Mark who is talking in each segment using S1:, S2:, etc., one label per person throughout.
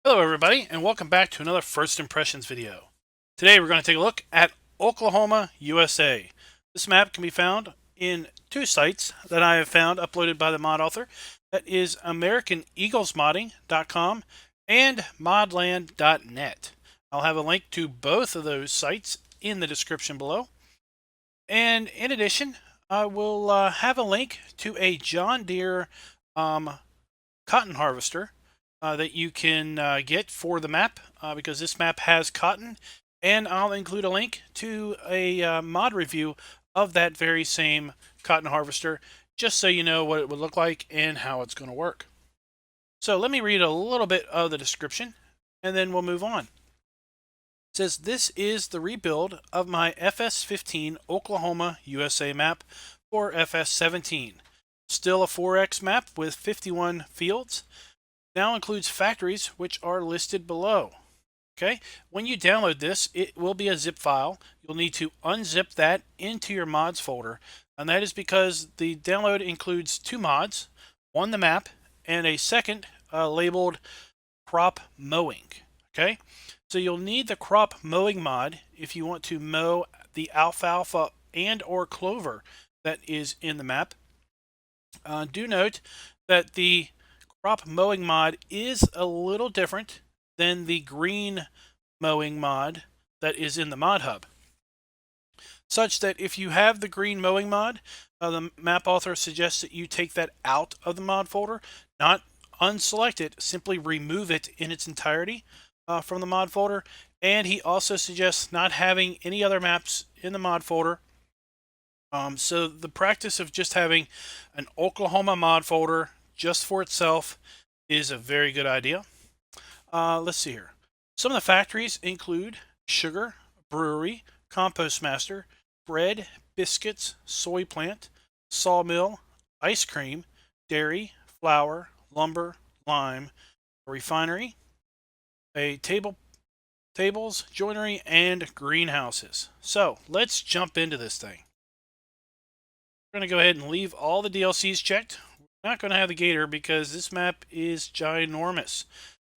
S1: Hello everybody, and welcome back to another First Impressions video. Today we're going to take a look at Oklahoma, USA. This map can be found in two sites that I have found uploaded by the mod author. That is AmericanEaglesModding.com and modland.net. I'll have a link to both of those sites in the description below. And in addition, I will have a link to a John Deere cotton harvester that you can get for the map because this map has cotton, and I'll include a link to a mod review of that very same cotton harvester just so you know what it would look like and how it's going to work. So let me read a little bit of the description and then we'll move on. It says, this is the rebuild of my FS15 Oklahoma USA map for FS17. Still a 4X map with 51 fields. Now includes factories which are listed below. Okay, when you download this, it will be a zip file. You'll need to unzip that into your mods folder, and that is because the download includes two mods, one the map, and a second labeled crop mowing. Okay, so you'll need the crop mowing mod if you want to mow the alfalfa and or clover that is in the map. Do note that the crop mowing mod is a little different than the green mowing mod that is in the mod hub, such that if you have the green mowing mod, the map author suggests that you take that out of the mod folder, not unselect it, simply remove it in its entirety from the mod folder. And he also suggests not having any other maps in the mod folder. So the practice of just having an Oklahoma mod folder just for itself is a very good idea. Let's see here. Some of the factories include sugar, brewery, compost master, bread, biscuits, soy plant, sawmill, ice cream, dairy, flour, lumber, lime, a refinery, a tables, joinery, and greenhouses. So let's jump into this thing. We're going to go ahead and leave all the DLCs checked. We're not going to have the gator because this map is ginormous.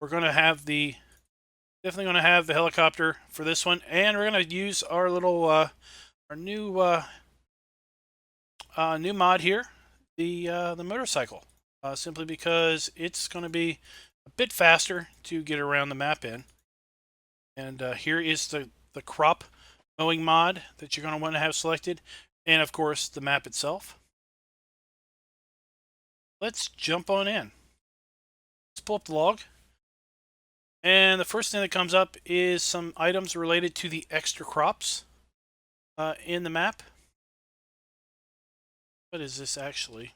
S1: We're going to have definitely going to have the helicopter for this one, and we're going to use our little our new new mod here, the motorcycle, simply because it's going to be a bit faster to get around the map in. And here is the crop mowing mod that you're going to want to have selected, and of course the map itself. Let's jump on in. Let's pull up the log. And the first thing that comes up is some items related to the extra crops in the map. What is this actually?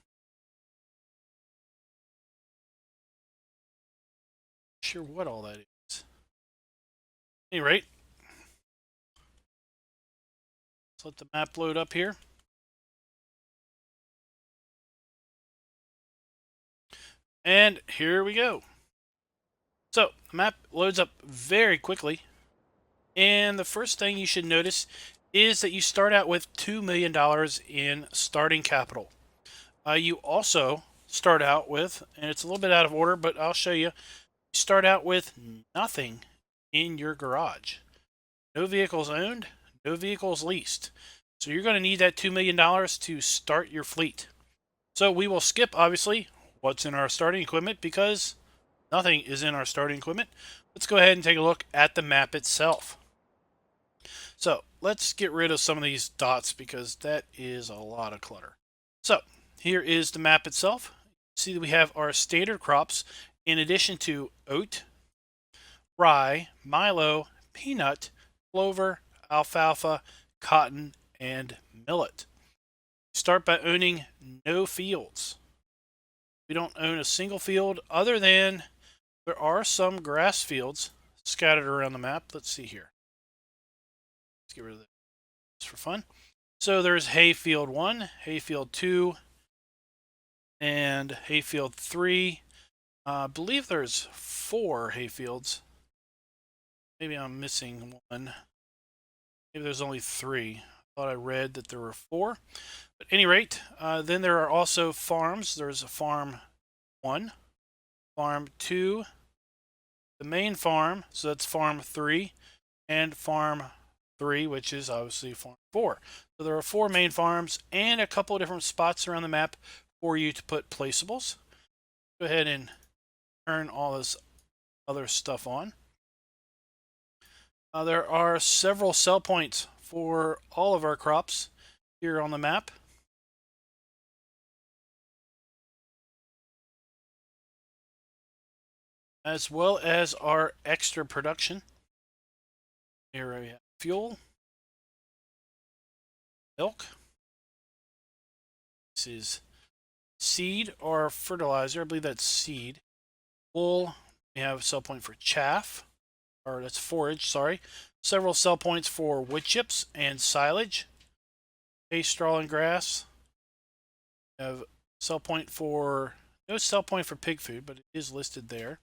S1: Not sure what all that is. At any rate, let's let the map load up here. And here we go. So the map loads up very quickly. And the first thing you should notice is that you start out with $2 million in starting capital. You also start out with, and it's a little bit out of order, but I'll show you, you start out with nothing in your garage. No vehicles owned, no vehicles leased. So you're going to need that $2 million to start your fleet. So we will skip, obviously, what's in our starting equipment because nothing is in our starting equipment. Let's go ahead and take a look at the map itself. So let's get rid of some of these dots because that is a lot of clutter. So here is the map itself. See that we have our standard crops in addition to oat, rye, milo, peanut, clover, alfalfa, cotton, and millet. Start by owning no fields. We don't own a single field other than there are some grass fields scattered around the map. Let's see here. Let's get rid of this for fun. So there's hayfield 1, hayfield 2, and hayfield 3. I believe there's 4 hayfields. Maybe I'm missing one. Maybe there's only 3. I thought I read that there were 4. But at any rate, then there are also farms. There's a farm 1, farm 2, the main farm, so that's farm 3, and farm 3, which is obviously farm 4. So there are 4 main farms and a couple of different spots around the map for you to put placeables. Go ahead and turn all this other stuff on. There are several sell points for all of our crops here on the map. As well as our extra production. Here we have fuel, milk. This is seed or fertilizer. I believe that's seed. Wool. We have a sell point for chaff, or that's forage, sorry. Several sell points for wood chips and silage. Hay, straw, and grass. We have sell point for, no sell point for pig food, but it is listed there.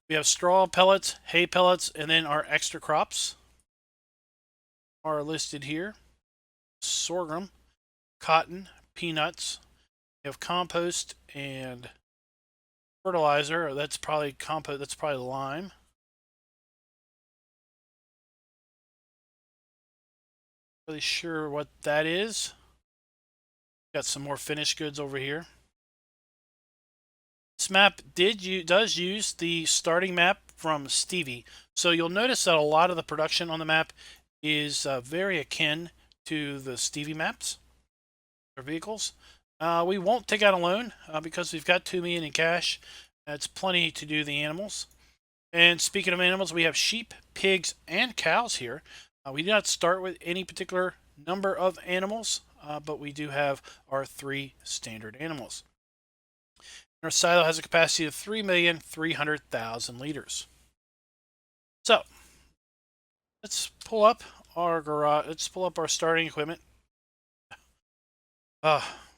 S1: We have straw pellets, hay pellets, and then our extra crops are listed here. Sorghum, cotton, peanuts. We have compost and fertilizer. That's probably compost. That's probably lime. Really sure what that is. Got some more finished goods over here. This map does use the starting map from Stevie, so you'll notice that a lot of the production on the map is very akin to the Stevie maps or vehicles. We won't take out a loan because we've got $2 million in cash. That's plenty to do the animals. And speaking of animals, we have sheep, pigs, and cows here. We do not start with any particular number of animals, but we do have our 3 standard animals. Our silo has a capacity of 3,300,000 liters. So let's pull up our garage. Let's pull up our starting equipment.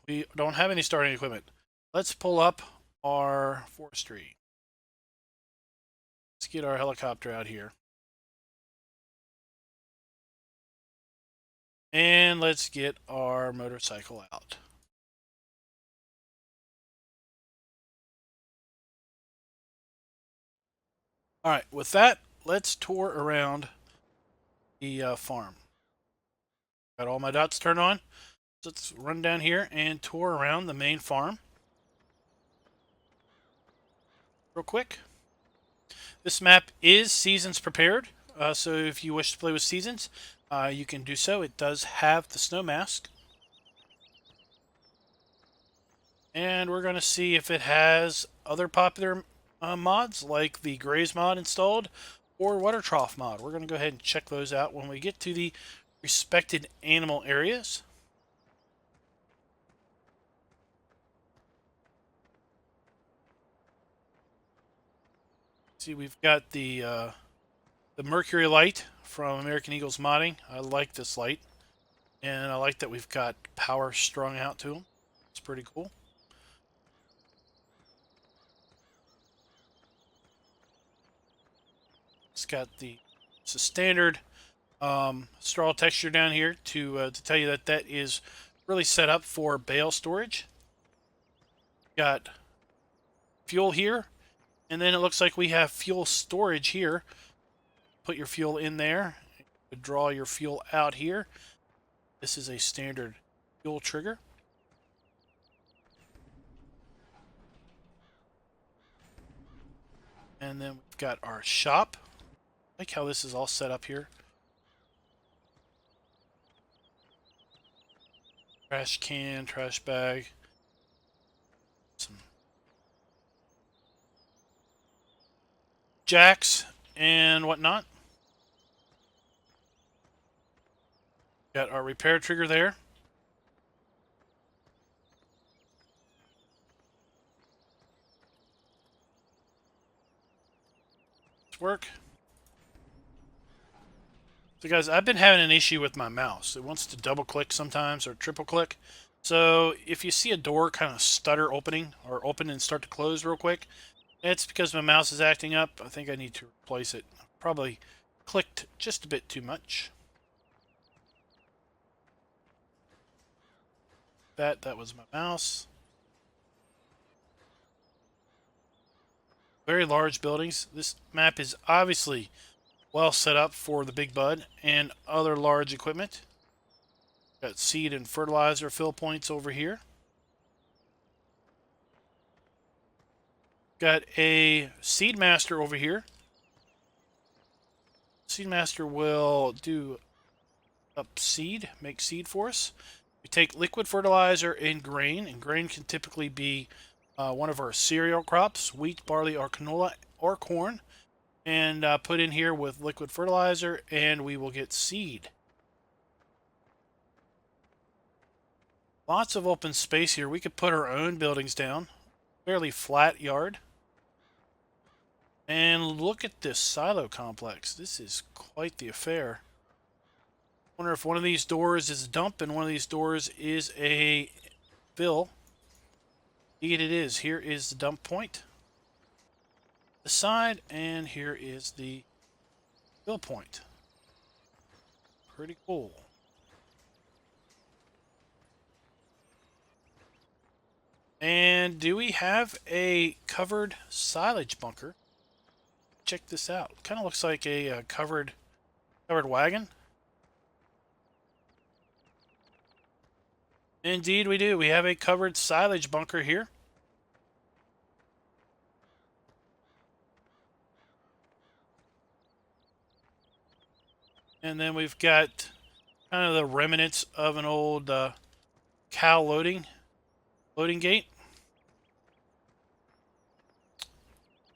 S1: We don't have any starting equipment. Let's pull up our forestry. Let's get our helicopter out here. And let's get our motorcycle out. All right, with that, let's tour around the farm. Got all my dots turned on. So let's run down here and tour around the main farm real quick. This map is seasons prepared, so if you wish to play with seasons, you can do so. It does have the snow mask. And we're going to see if it has other popular mods like the Graze mod installed or Water Trough mod. We're going to go ahead and check those out when we get to the respected animal areas. See, we've got the Mercury light from American Eagle's modding. I like this light, and I like that we've got power strung out to them. It's pretty cool. It's got it's a standard straw texture down here to tell you that that is really set up for bale storage. Got fuel here, and then it looks like we have fuel storage here. Put your fuel in there, draw your fuel out here. This is a standard fuel trigger. And then we've got our shop. I like how this is all set up here. Trash can, trash bag. Some jacks and whatnot. Got our repair trigger there. Let's work. So guys, I've been having an issue with my mouse. It wants to double click sometimes or triple click. So if you see a door kind of stutter opening or open and start to close real quick, it's because my mouse is acting up. I think I need to replace it. Probably clicked just a bit too much. That was my mouse. very large buildings. This map is obviously well set up for the Big Bud and other large equipment. Got seed and fertilizer fill points over here. Got a Seed Master over here. Seed Master will do up seed, make seed for us. We take liquid fertilizer and grain can typically be one of our cereal crops, wheat, barley, or canola, or corn, and put in here with liquid fertilizer, and we will get seed. Lots of open space here. We could put our own buildings down. Fairly flat yard. And look at this silo complex. This is quite the affair. Wonder if one of these doors is a dump and one of these doors is a fill. Indeed it is. Here is the dump point. The side, and here is the fill point. Pretty cool. And do we have a covered silage bunker? Check this out. Kind of looks like a covered wagon. Indeed we do. We have a covered silage bunker here. And then we've got kind of the remnants of an old cow loading gate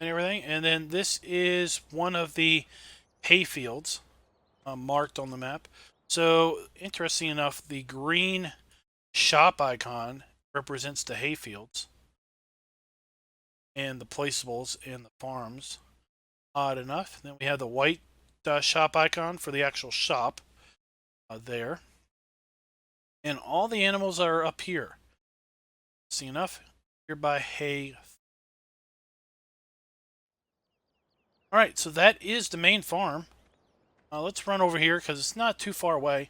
S1: and everything. And then this is one of the hay fields marked on the map. So interesting enough, the green shop icon represents the hay fields and the placeables and the farms. Odd enough. Then we have the white shop icon for the actual shop there. And all the animals are up here. See enough? Here by hay. Alright, so that is the main farm. Let's run over here because it's not too far away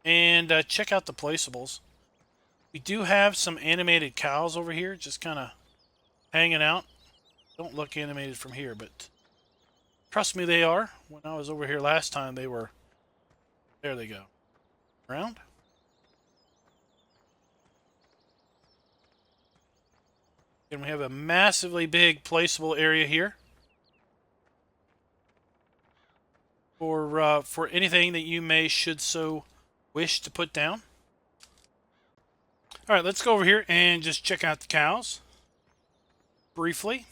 S1: and check out the placeables. We do have some animated cows over here, just kind of hanging out. Don't look animated from here, but trust me, they are. When I was over here last time, they were. There they go. Around. And we have a massively big placeable area here for anything that you should so wish to put down. All right, let's go over here and just check out the cows briefly.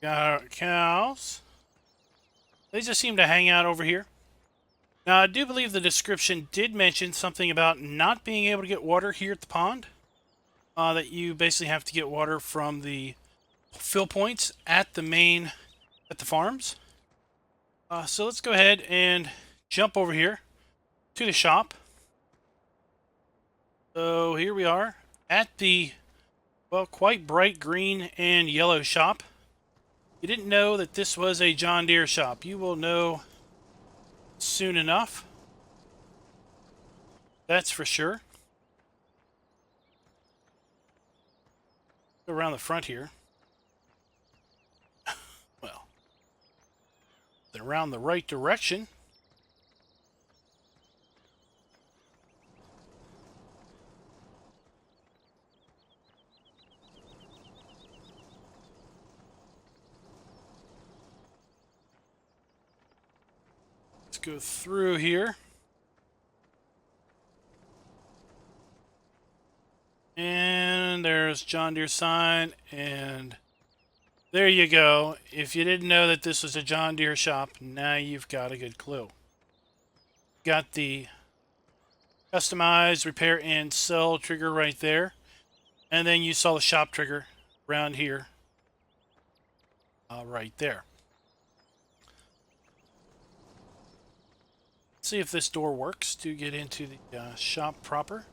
S1: Got our cows. They just seem to hang out over here. Now, I do believe the description did mention something about not being able to get water here at the pond. That you basically have to get water from the fill points at the farms. So let's go ahead and jump over here to the shop. So here we are at the, well, quite bright green and yellow shop. You didn't know that this was a John Deere shop. You will know soon enough. That's for sure. Go around the front here. Well, they're around the right direction. Let's go through here. And there's John Deere sign, and there you go. If you didn't know that this was a John Deere shop, now you've got a good clue. Got the customized repair and sell trigger right there. And then you saw the shop trigger around here. Right there. Let's see if this door works to get into the shop proper.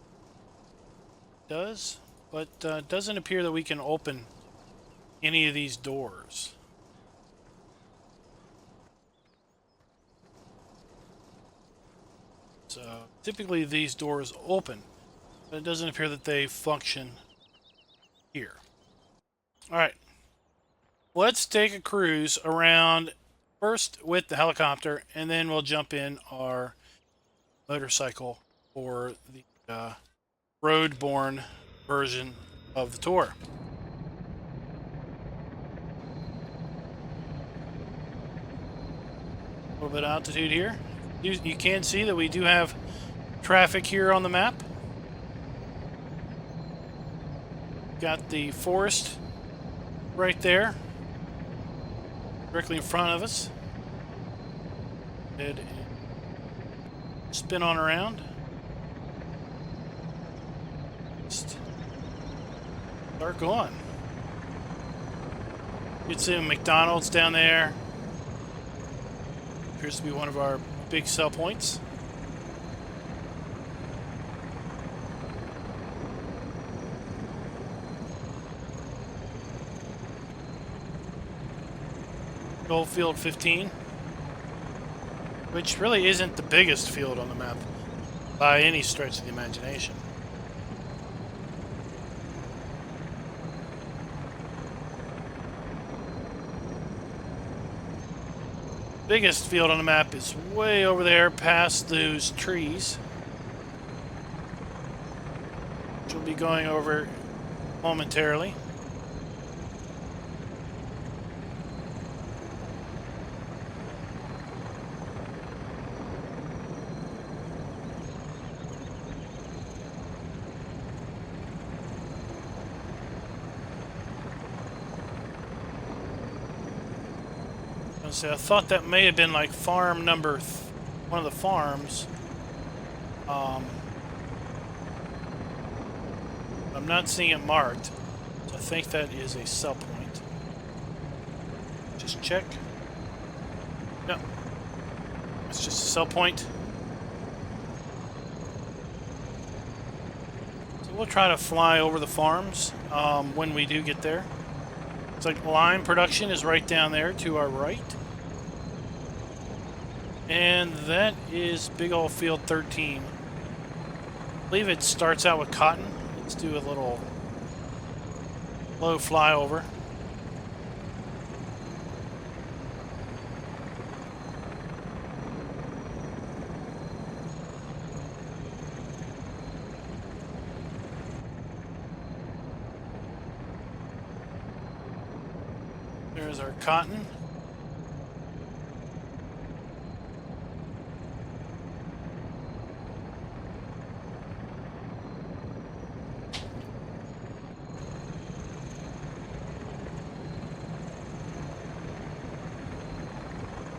S1: It does, but doesn't appear that we can open any of these doors. So typically these doors open. But it doesn't appear that they function here. All right. Let's take a cruise around first with the helicopter, and then we'll jump in our motorcycle for the road-borne version of the tour. A little bit of altitude here. You can see that we do have traffic here on the map. Got the forest right there, directly in front of us. Head and spin on around. Just start going. You can see a McDonald's down there. Appears to be one of our big sell points. Goldfield 15, which really isn't the biggest field on the map by any stretch of the imagination. Biggest field on the map is way over there past those trees, which we'll be going over momentarily. I thought that may have been like farm number, one of the farms. I'm not seeing it marked, so I think that is a sell point. Just check. No, it's just a sell point. So we'll try to fly over the farms when we do get there. It's like lime production is right down there to our right. And that is big old field 13. I believe it starts out with cotton. Let's do a little low flyover. There's our cotton.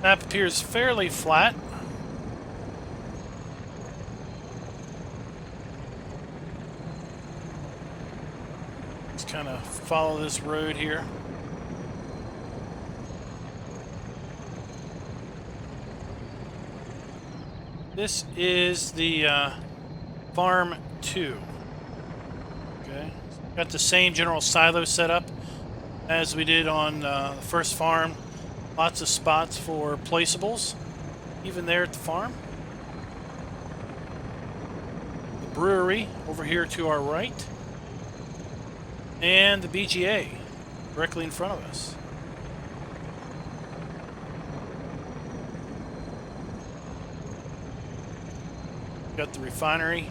S1: Map appears fairly flat. Let's kind of follow this road here. This is the Farm 2. Okay, got the same general silo setup as we did on the first farm. Lots of spots for placeables, even there at the farm. The brewery over here to our right. And the BGA directly in front of us. Got the refinery.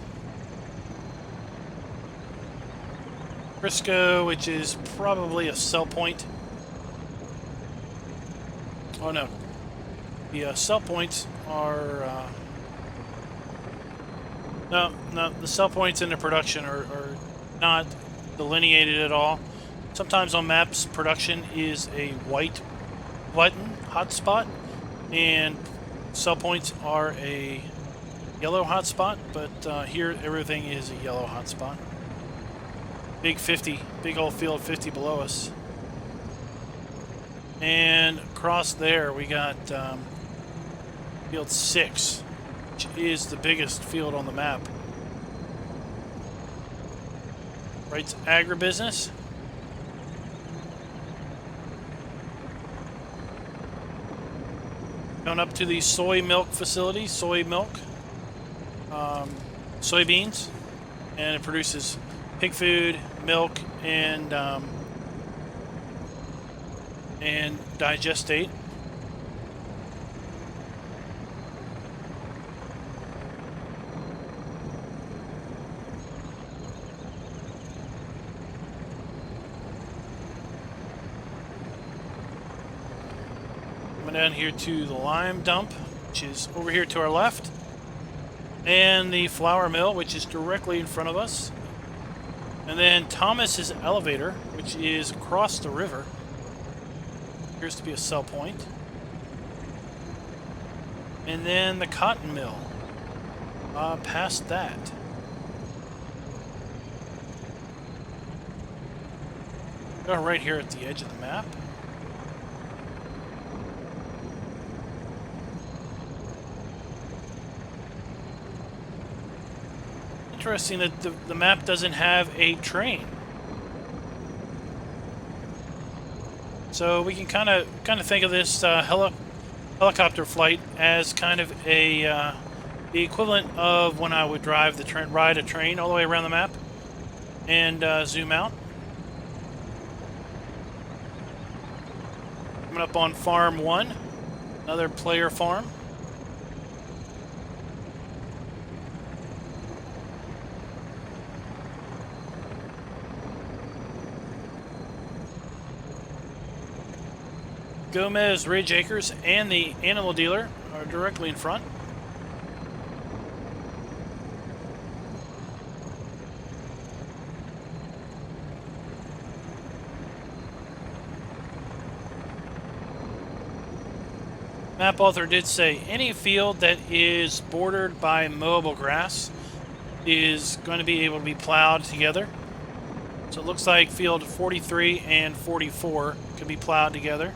S1: Frisco, which is probably a sell point. Oh no, the sell points are no, the sell points in the production are not delineated at all. Sometimes on maps, production is a white button hotspot, and sell points are a yellow hotspot. But here, everything is a yellow hotspot. Big 50, big old field 50 below us. And across there we got field 6, which is the biggest field on the map. Right's agribusiness. Going up to the Soymilk Facility, soy milk, soybeans. and it produces pig food, milk, and digestate. Coming down here to the lime dump, which is over here to our left, and the flour mill, which is directly in front of us, and then Thomas's elevator, which is across the river. Appears to be a sell point. And then the cotton mill, past that. Go right here at the edge of the map. Interesting that the map doesn't have a train. So we can kind of think of this helicopter flight as kind of a the equivalent of when I would ride a train all the way around the map and zoom out. Coming up on Farm 1, another player farm. Gomez Ridge Acres and the animal dealer are directly in front. Map author did say any field that is bordered by mowable grass is going to be able to be plowed together. So it looks like field 43 and 44 could be plowed together.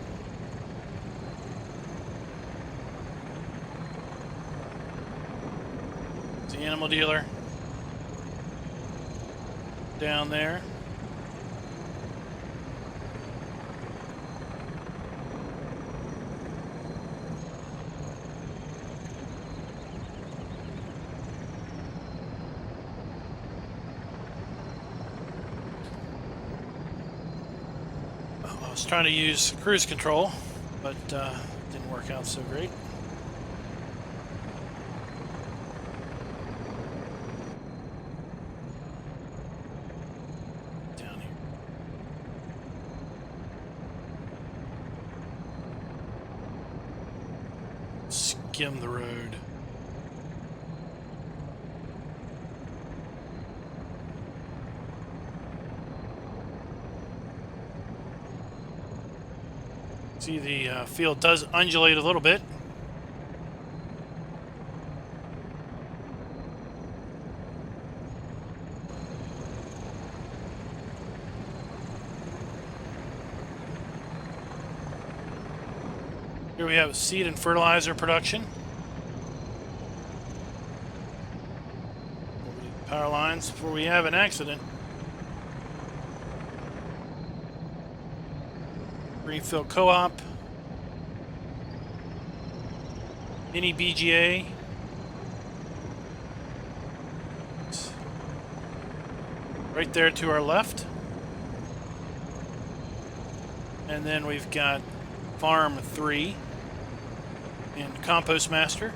S1: The animal dealer down there. I was trying to use cruise control, but didn't work out so great. Skim the road. See, the field does undulate a little bit. Here we have seed and fertilizer production. Power lines before we have an accident. Greenfield Co-op. Mini BGA. Right there to our left. And then we've got Farm 3 and Compost Master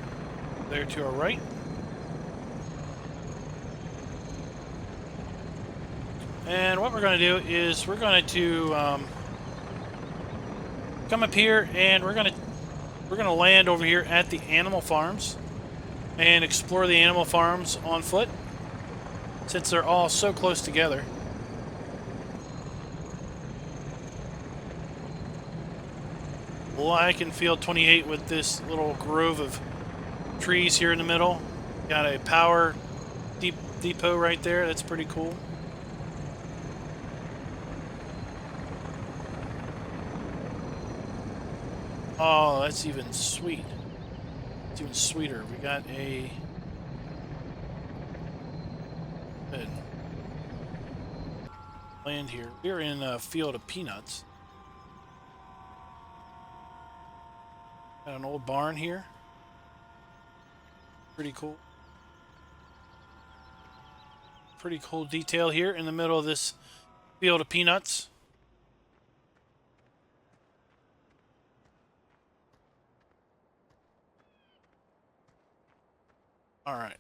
S1: there to our right. And what we're going to do is we're going to come up here and we're going to land over here at the animal farms and explore the animal farms on foot since they're all so close together. Like in field 28 with this little grove of trees here in the middle. Got a power depot right there. That's pretty cool. Oh, that's even sweet. It's even sweeter. We got a good land here. We're in a field of peanuts. Got an old barn here. Pretty cool. pretty cool detail here in the middle of this field of peanuts. All right.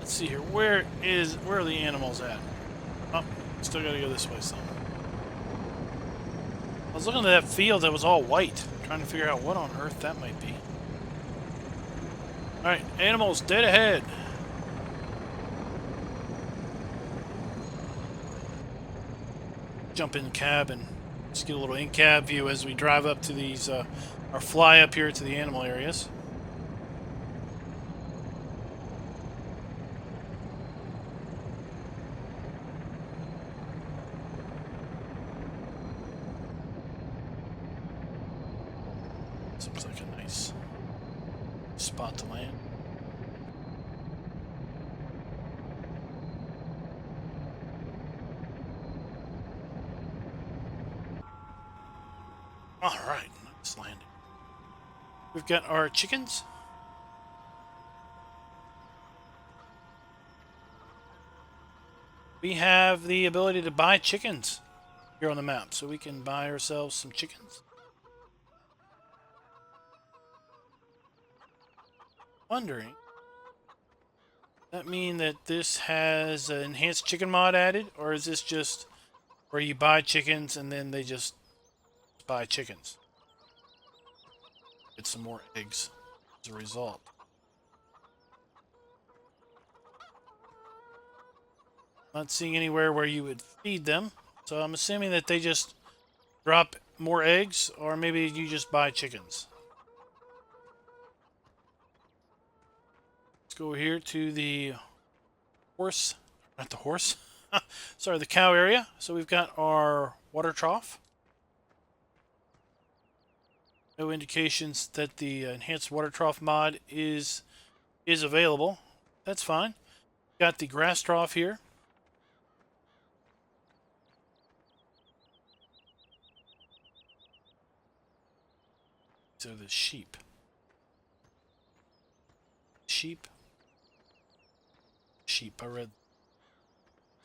S1: Let's see here. Where are the animals at? Oh, still gotta go this way some. I was looking at that field that was all white, trying to figure out what on earth that might be. Alright, animals dead ahead. Jump in the cab and just get a little in-cab view as we drive up to these, or fly up here to the animal areas. Seems like a nice spot to land. Alright, nice landing. We've got our chickens. We have the ability to buy chickens here on the map, so we can buy ourselves some chickens. Wondering, does that mean that this has an enhanced chicken mod added, or is this just where you buy chickens and then they just buy chickens? Get some more eggs as a result. Not seeing anywhere where you would feed them, so I'm assuming that they just drop more eggs, or maybe you just buy chickens. Let's go here to the horse, not the horse, sorry, the cow area. So we've got our water trough. No indications that the enhanced water trough mod is available. That's fine. Got the grass trough here. So the sheep. Sheep. I read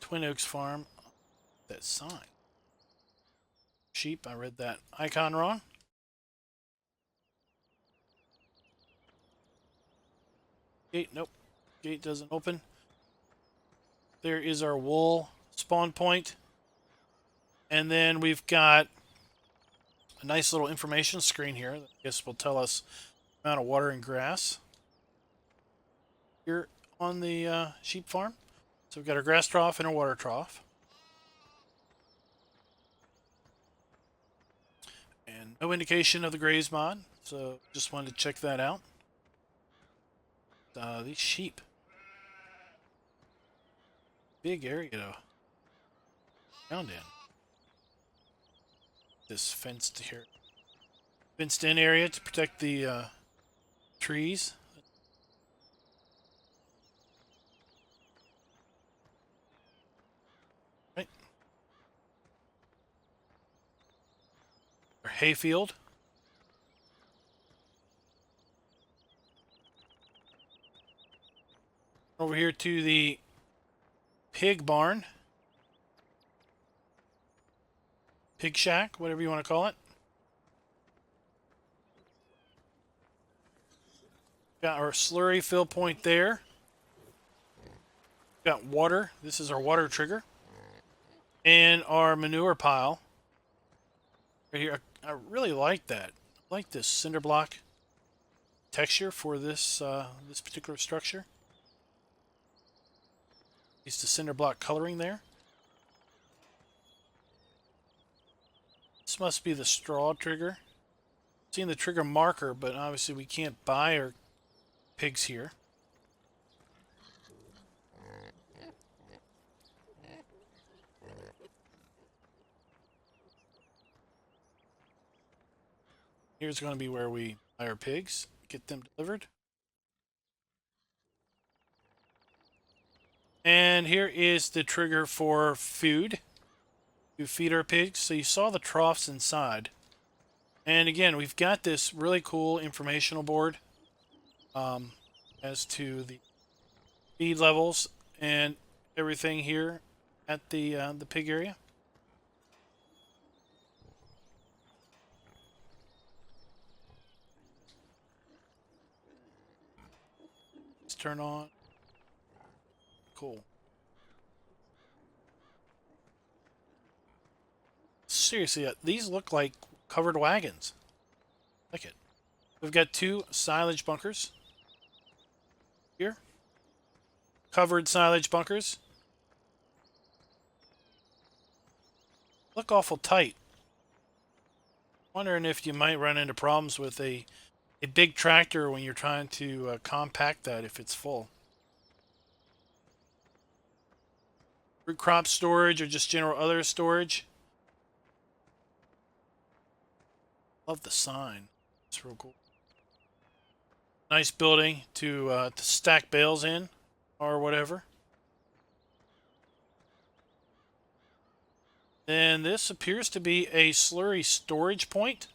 S1: Twin Oaks Farm. That sign. Sheep. I read that icon wrong. Gate. Nope. Gate doesn't open. There is our wool spawn point. And then we've got a nice little information screen here that I guess will tell us the amount of water and grass here on the sheep farm. So we've got our grass trough and our water trough. And no indication of the graze mod, so just wanted to check that out. These sheep. Big area to found in. This fenced in area to protect the trees. Right. Our hayfield. Over here to the pig barn. Pig shack, whatever you want to call it. Got our slurry fill point there. Got water. This is our water trigger. And our manure pile. Right here. I really like that. I like this cinder block texture for this this particular structure. It's the cinder block coloring there. This must be the straw trigger. Seeing the trigger marker, but obviously we can't buy our pigs here. Here's going to be where we buy our pigs, get them delivered. And here is the trigger for food to feed our pigs. So you saw the troughs inside. And again, we've got this really cool informational board as to the feed levels and everything here at the pig area. Let's turn on. Cool. Seriously, these look like covered wagons. Like it. We've got 2 silage bunkers here. Covered silage bunkers. Look awful tight. Wondering if you might run into problems with a big tractor when you're trying to compact that if it's full. Root crop storage or just general other storage. Love the sign. It's real cool. Nice building to stack bales in or whatever. Then this appears to be a slurry storage point.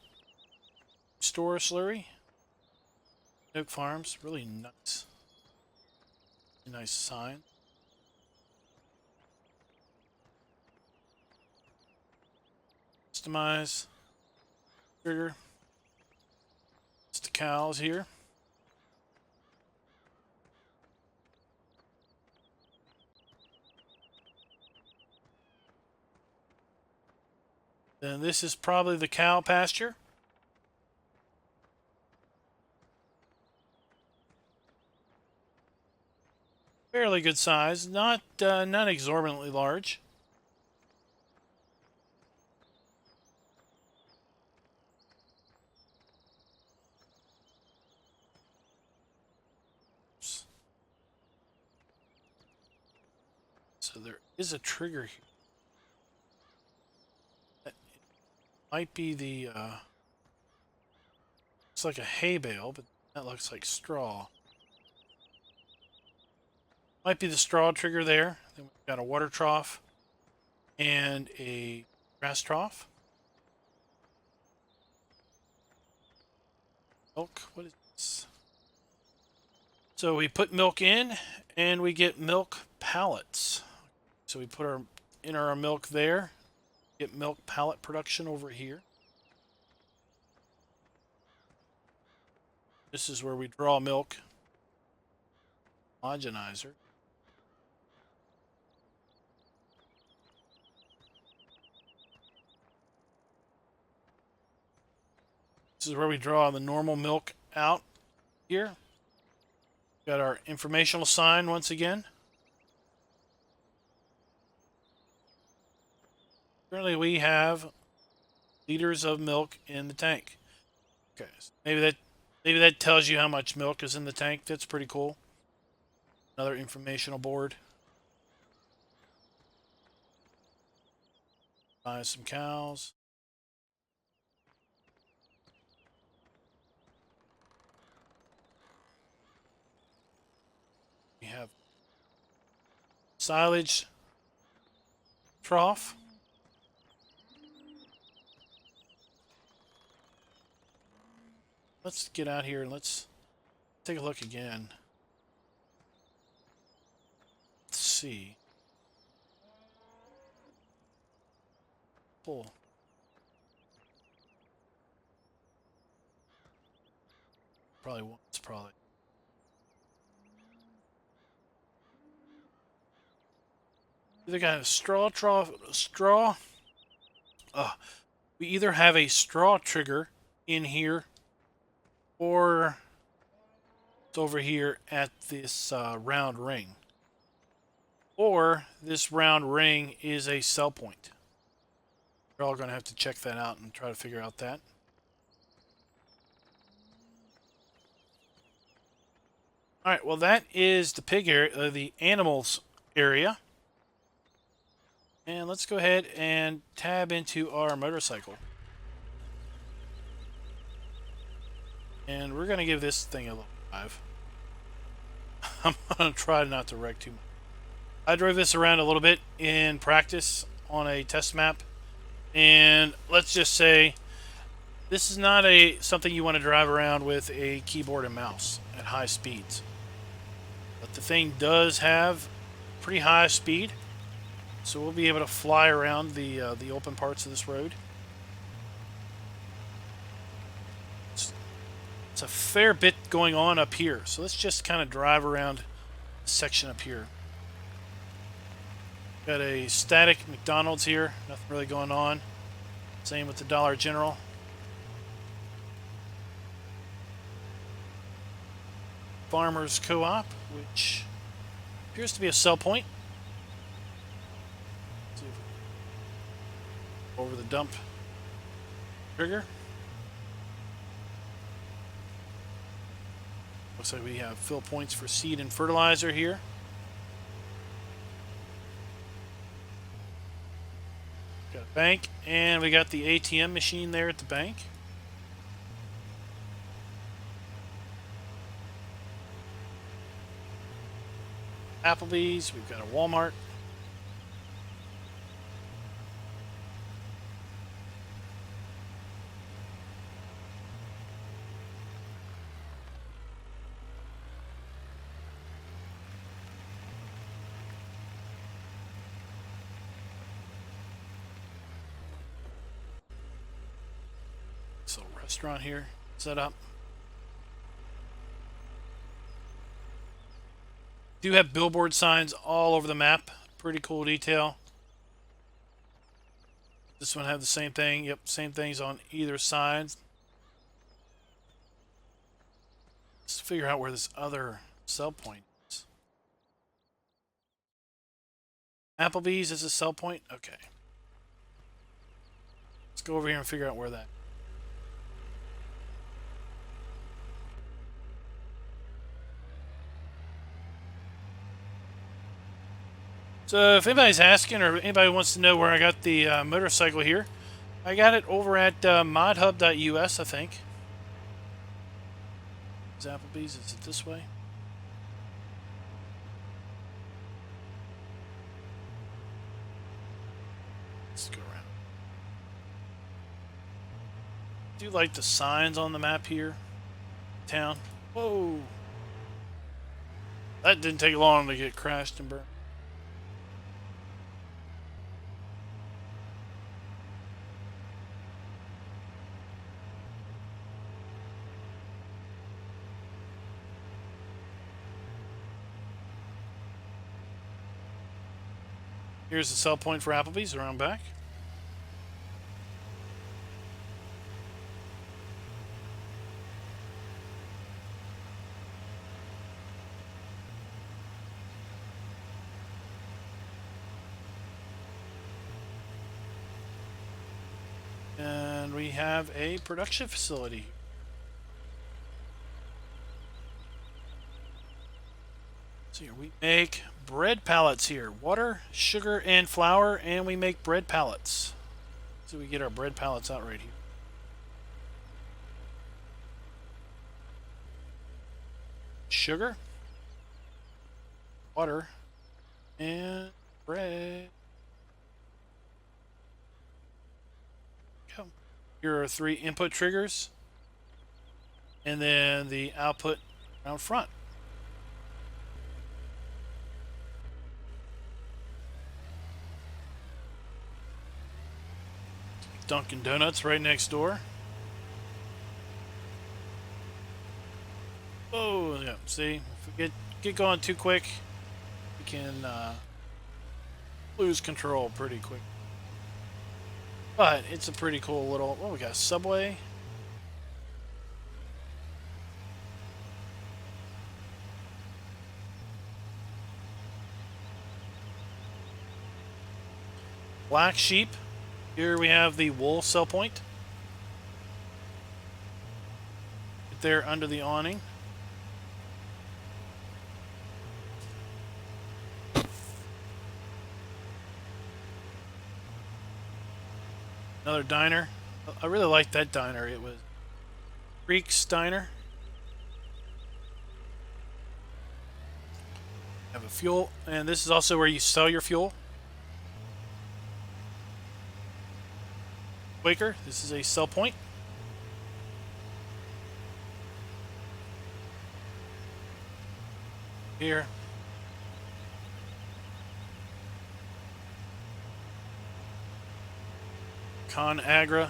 S1: Store slurry. Oak Farms, really nice. Nice sign. Customize. Trigger. It's the cows here. Then this is probably the cow pasture. Fairly good size, not exorbitantly large. Oops. So there is a trigger here. It might be the looks like a hay bale, but that looks like straw. Might be the straw trigger there. Then we've got a water trough and a grass trough. Milk, what is this? So we put milk in and we get milk pallets. So we put our milk there, get milk pallet production over here. This is where we draw milk. Homogenizer. This is where we draw the normal milk out here. Got our informational sign once again. Currently we have liters of milk in the tank. Okay, so maybe that tells you how much milk is in the tank. That's pretty cool. Another informational board. Buy some cows. We have Silage Trough. Let's get out here and let's take a look again. Let's see. Pull. Probably once, probably. Either got a straw trough, we either have a straw trigger in here, or it's over here at this round ring. Or this round ring is a sell point. We're all going to have to check that out and try to figure out that. Alright, well that is the pig area, the animals area. And let's go ahead and tab into our motorcycle. And we're going to give this thing a little drive. I'm going to try not to wreck too much. I drove this around a little bit in practice on a test map. And let's just say this is not something you want to drive around with a keyboard and mouse at high speeds. But the thing does have pretty high speed, so we'll be able to fly around the open parts of this road. It's a fair bit going on up here, so let's just kind of drive around this section up here. Got a static McDonald's here, nothing really going on. Same with the Dollar General. Farmers Co-op, which appears to be a sell point. Over the dump trigger. Looks like we have fill points for seed and fertilizer here. Got a bank, and we got the ATM machine there at the bank. Applebee's, we've got a Walmart. So restaurant here set up. Do have billboard signs all over the map. Pretty cool detail. This one have the same thing. Yep, same things on either side. Let's figure out where this other sell point is. Applebee's is a sell point? Okay. Let's go over here and figure out where that. So if anybody's asking or anybody wants to know where I got the motorcycle here, I got it over at modhub.us, I think. Is Applebee's? Is it this way? Let's go around. I do like the signs on the map here. Town. Whoa! That didn't take long to get crashed and burned. Here's the sell point for Applebee's around back. And we have a production facility. So here we make bread pallets here. Water, sugar, and flour, and we make bread pallets. So we get our bread pallets out right here. Sugar, water, and bread. Here are 3 input triggers, and then the output around front. Dunkin' Donuts right next door. Oh, yeah, see, if we get going too quick, we can lose control pretty quick. But it's a pretty cool little, oh, we got a Subway. Black sheep. Here we have the wool sell point. Right there under the awning. Another diner. I really liked that diner. It was Creek's Diner. have a fuel, and this is also where you sell your fuel. Quaker, this is a sell point. Here. ConAgra.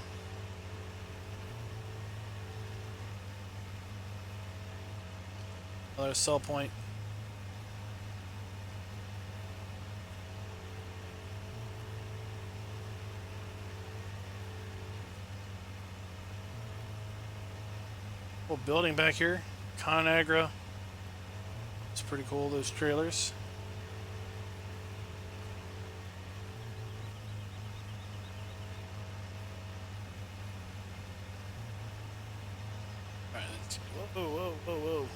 S1: Another sell point. Little building back here. ConAgra. It's pretty cool, those trailers. Alright, let's whoa, whoa, whoa, whoa.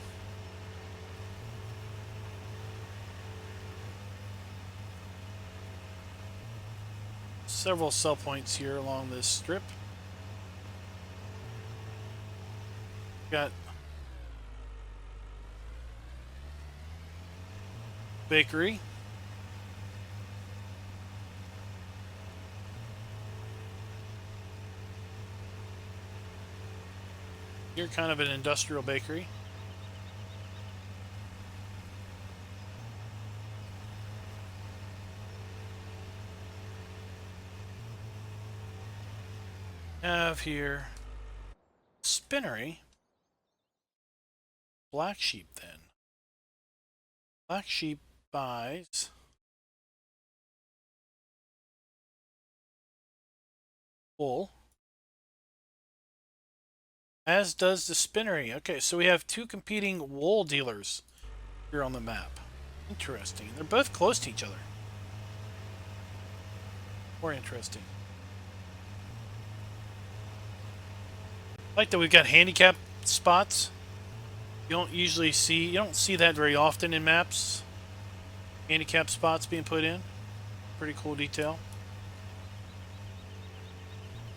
S1: Several sell points here along this strip. Got bakery. You're kind of an industrial bakery. Have here spinnery. Black sheep then. Black sheep buys wool, as does the spinnery. Okay, so we have two competing wool dealers here on the map. Interesting. They're both close to each other. More interesting. I like that we've got handicap spots. You don't see that very often in maps. Handicap spots being put in. Pretty cool detail.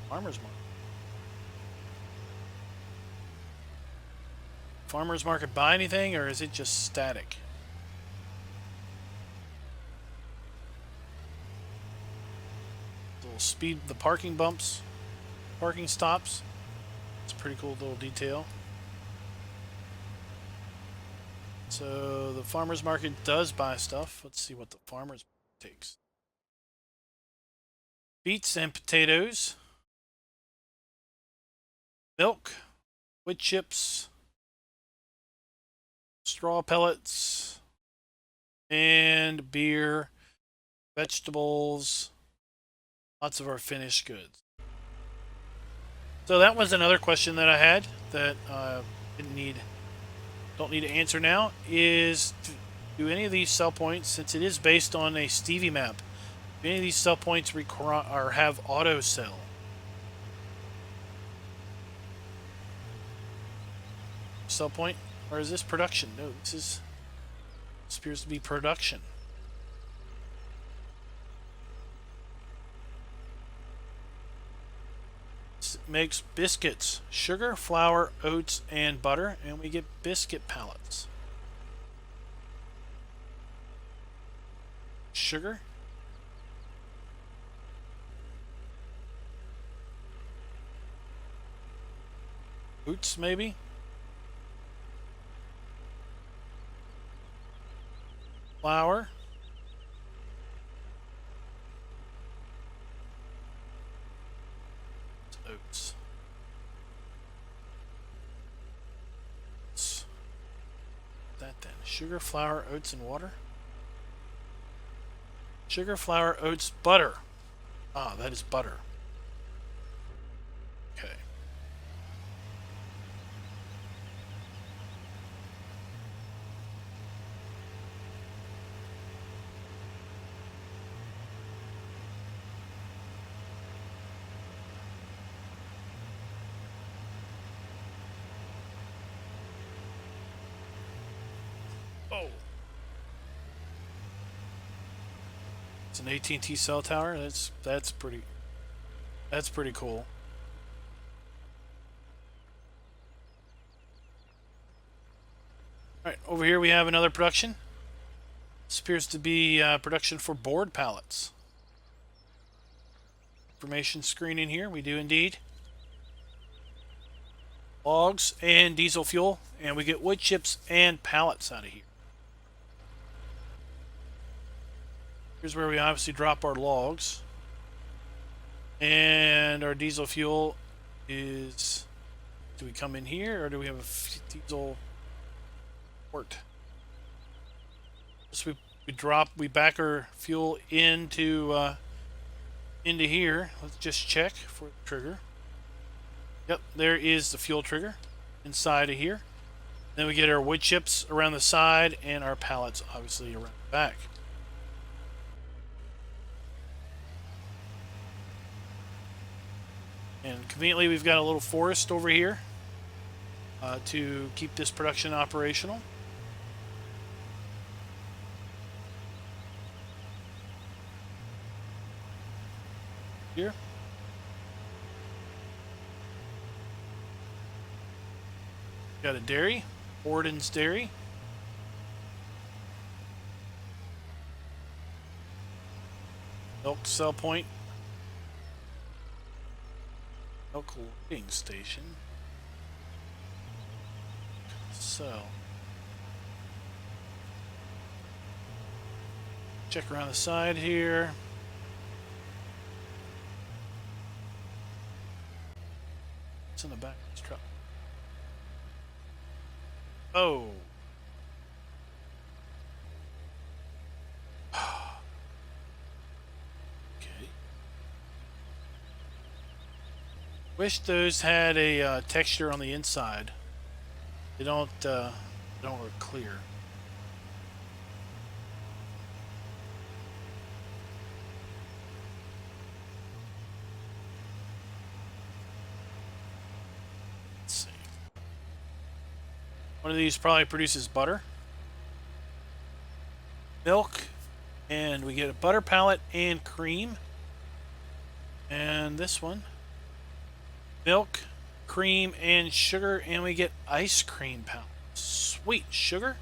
S1: Farmers market. Farmers market buy anything, or is it just static? Little speed, the parking bumps, parking stops. It's a pretty cool little detail. So the farmers market does buy stuff. Let's see what the farmers market takes. Beets and potatoes. Milk. Wood chips. Straw pellets. And beer. Vegetables. Lots of our finished goods. So that was another question that I had that don't need to answer now, is do any of these sell points, since it is based on a Stevie map, do any of these sell points require or have auto sell? Sell point, or is this production? No, this appears to be production. Makes biscuits, sugar, flour, oats, and butter, and we get biscuit pallets. Sugar. Oats, maybe. Flour. Oats. That then. Sugar, flour, oats, and water. Sugar, flour, oats, butter. Ah, that is butter. Okay. Oh. It's an AT&T cell tower. That's pretty cool. All right, over here we have another production. This appears to be production for board pallets. Information screen in here. We do indeed. Logs and diesel fuel, and we get wood chips and pallets out of here. Here's where we obviously drop our logs. And our diesel fuel is... Do we come in here, or do we have a diesel port? So we back our fuel into here. Let's just check for the trigger. Yep, there is the fuel trigger inside of here. Then we get our wood chips around the side and our pallets obviously around the back. And conveniently we've got a little forest over here to keep this production operational. Here. Got a dairy, Borden's Dairy. Milk sell point. Milk loading station. So, check around the side here. What's in the back of this truck? Oh. Okay. Wish those had a texture on the inside. They don't look clear. Let's see. One of these probably produces butter, milk, and we get a butter pallet and cream. And this one, milk, cream, and sugar, and we get ice cream pallets. Sweet. Sugar,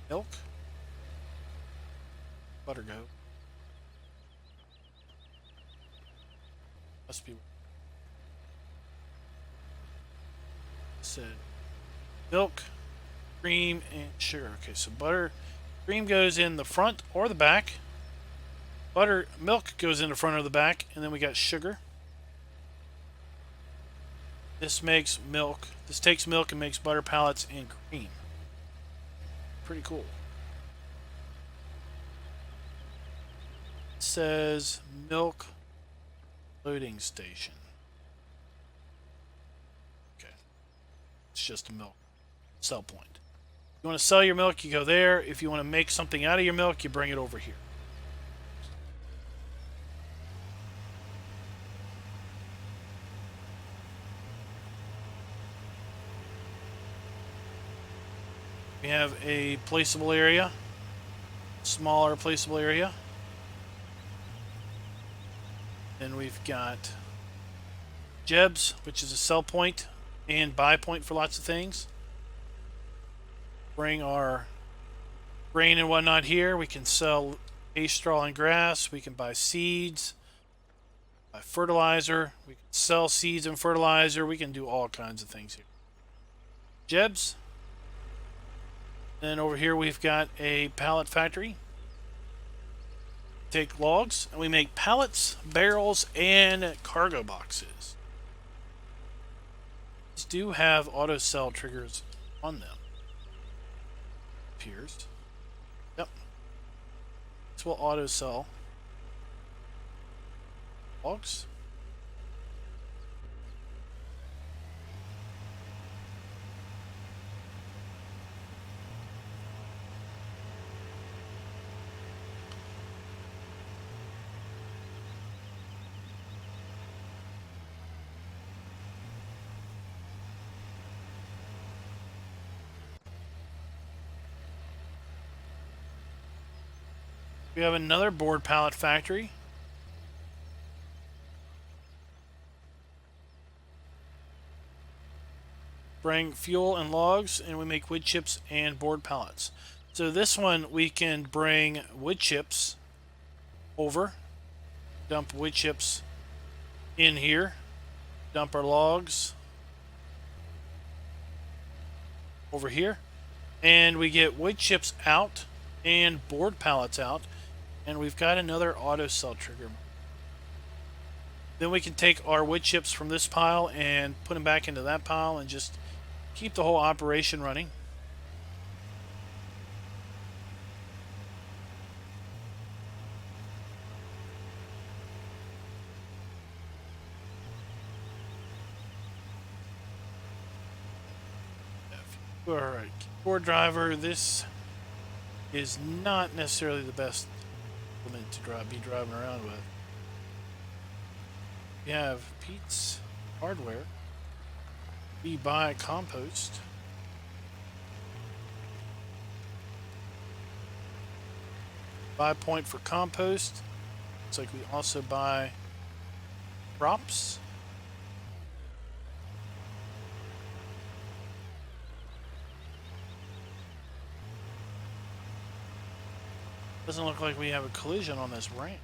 S1: milk, butter go. Must be said milk, cream, and sugar. Okay, so cream goes in the front or the back. Milk goes in the front or the back, and then we got sugar. This makes milk. This takes milk and makes butter pallets and cream. Pretty cool. It says milk loading station. Okay. It's just a milk sell point. If you want to sell your milk, you go there. If you want to make something out of your milk, you bring it over here. We have a placeable area, smaller placeable area. Then we've got Jebs, which is a sell point and buy point for lots of things. Bring our grain and whatnot here. We can sell hay, straw, and grass. We can buy seeds, buy fertilizer. We can sell seeds and fertilizer. We can do all kinds of things here. Jebs. Then over here we've got a pallet factory. Take logs and we make pallets, barrels, and cargo boxes. These do have auto sell triggers on them. Appears. Yep. This will auto sell logs. We have another board pallet factory. bring fuel and logs, and we make wood chips and board pallets. So this one we can bring wood chips over, dump wood chips in here, dump our logs over here, and we get wood chips out and board pallets out, and we've got another auto cell trigger. Then we can take our wood chips from this pile and put them back into that pile and just keep the whole operation running. Alright, keyboard driver, this is not necessarily the best implement to be driving around with. We have Pete's Hardware. We buy compost. Buy point for compost. Looks like we also buy crops. Doesn't look like we have a collision on this ramp.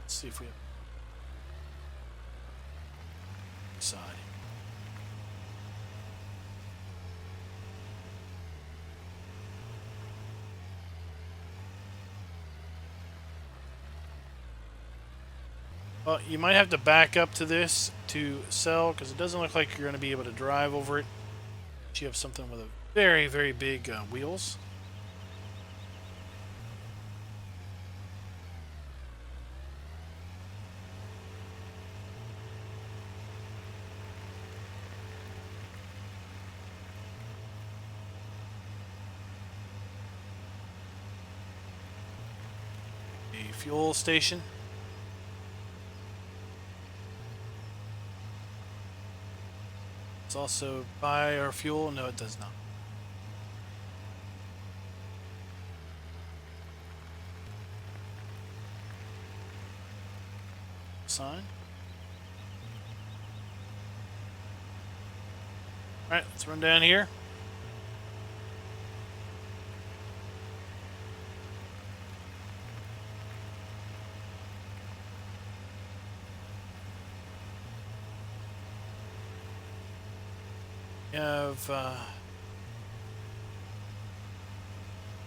S1: Let's see if we have side. Well, you might have to back up to this to sell because it doesn't look like you're going to be able to drive over it. But you have something with a very, very big wheels. A fuel station. It's also buy our fuel. No, it does not. Sign. Alright, let's run down here. We have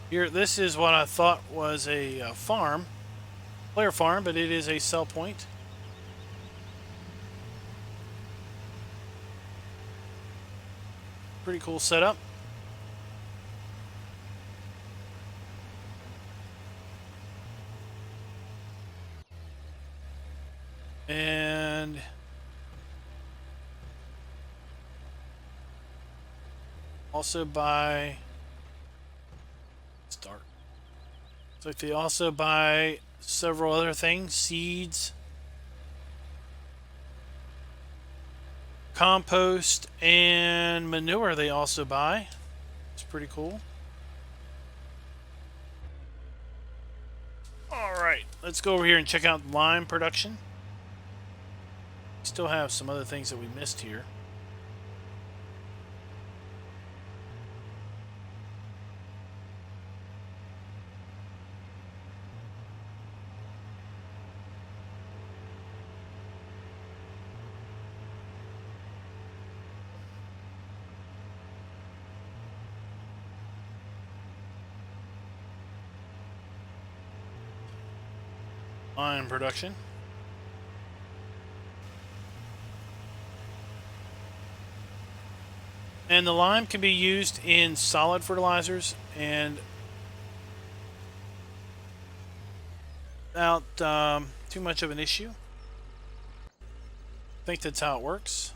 S1: here, this is what I thought was a farm, player farm, but it is a sell point. Pretty cool setup. And also buy start. So if they also buy several other things, seeds, compost, and manure they also buy. It's pretty cool. Alright, let's go over here and check out lime production. We still have some other things that we missed here. Lime production. And the lime can be used in solid fertilizers and without too much of an issue. I think that's how it works.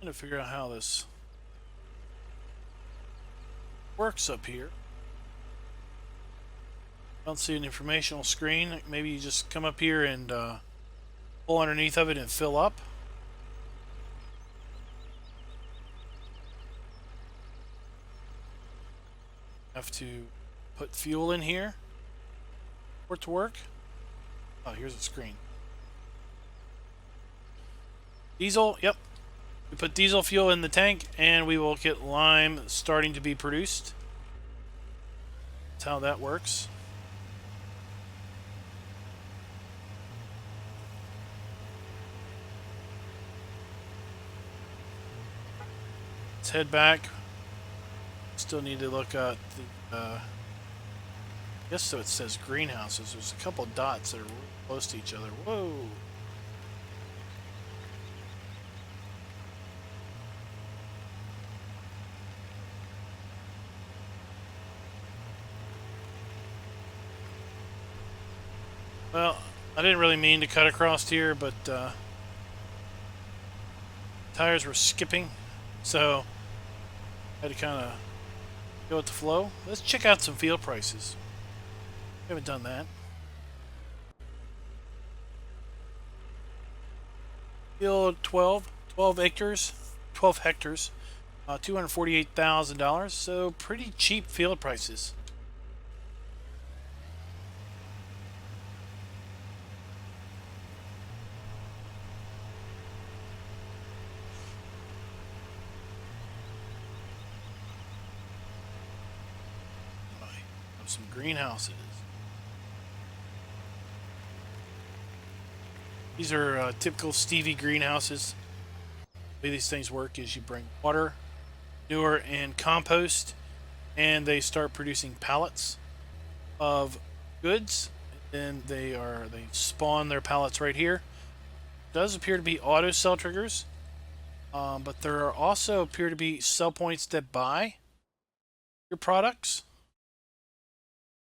S1: I'm trying to figure out how this works up here. I don't see an informational screen. Maybe you just come up here and pull underneath of it and fill up. Have to put fuel in here for it to work. Oh, here's a screen. Diesel, yep. We put diesel fuel in the tank and we will get lime starting to be produced. That's how that works. Let's head back. Still need to look at the, I guess so it says greenhouses. There's a couple dots that are really close to each other. Whoa. Well, I didn't really mean to cut across here, but tires were skipping, so I had to kind of go with the flow. Let's check out some field prices. We haven't done that. Field 12 acres, 12 hectares, $248,000. So pretty cheap field prices. Some greenhouses. These are typical Stevie greenhouses. The way these things work is you bring water, manure, and compost, and they start producing pallets of goods. And they spawn their pallets right here. It does appear to be auto cell triggers, but there are also appear to be sell points that buy your products.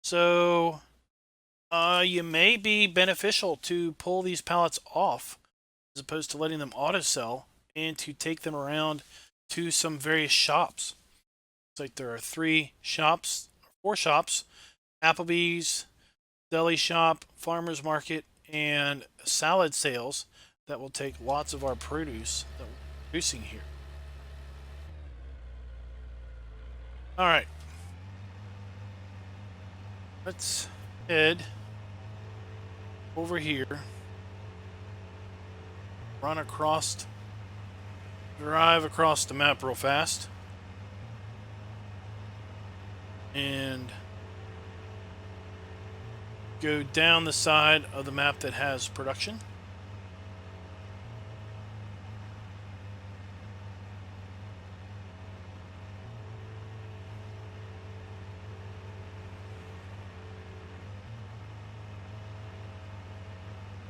S1: So you may be beneficial to pull these pallets off as opposed to letting them auto sell and to take them around to some various shops. It's like there are 4 shops, Applebee's, deli shop, farmer's market, and salad sales that will take lots of our produce that we're producing here. All right. Let's head over here, drive across the map real fast, and go down the side of the map that has production.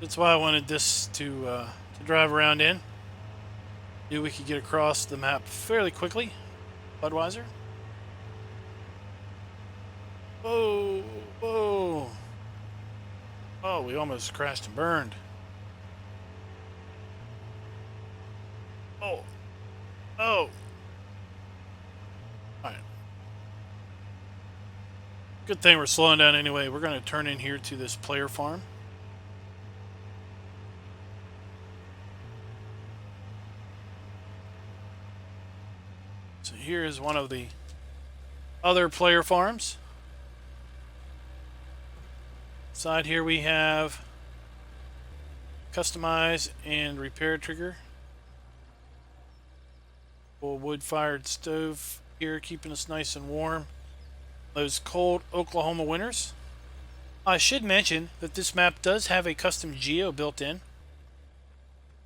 S1: That's why I wanted this to drive around in. Knew we could get across the map fairly quickly. Budweiser. Whoa, whoa. Oh, we almost crashed and burned. Oh. Oh. Alright. Good thing we're slowing down anyway. We're going to turn in here to this player farm. So here is one of the other player farms. Side here we have customize and repair trigger. Full wood-fired stove here, keeping us nice and warm. Those cold Oklahoma winters. I should mention that this map does have a custom geo built in.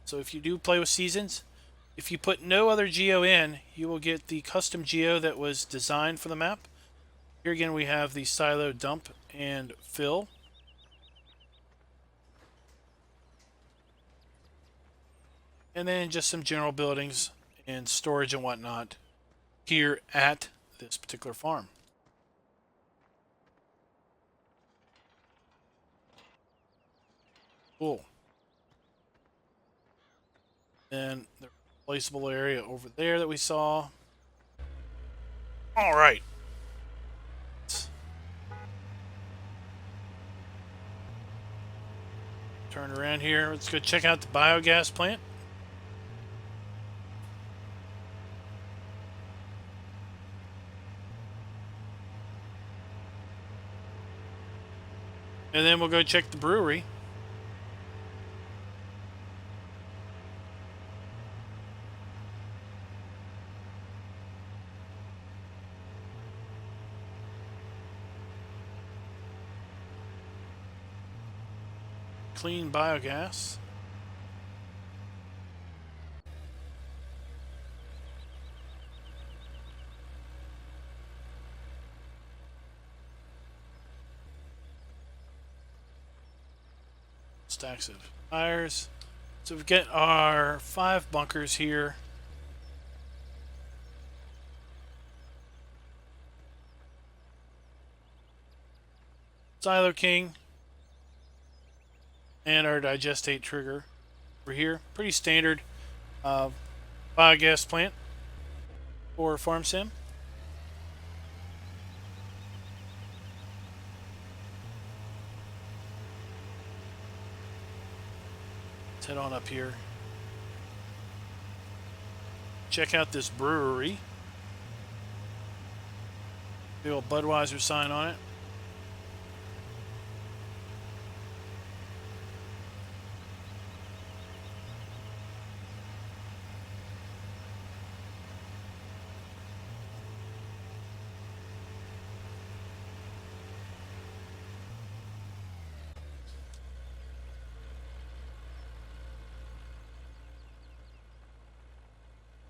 S1: So if you do play with seasons, if you put no other geo in, you will get the custom geo that was designed for the map. Here again we have the silo dump and fill. And then just some general buildings and storage and whatnot here at this particular farm. Cool. Then the replaceable area over there that we saw. All right. Turn around here. Let's go check out the biogas plant. And then we'll go check the brewery. Clean biogas. Stacks of tires. So we've got our 5 bunkers here. Silo King. And our digestate trigger over here. Pretty standard biogas plant for farm sim. Let's head on up here. Check out this brewery. The old Budweiser sign on it.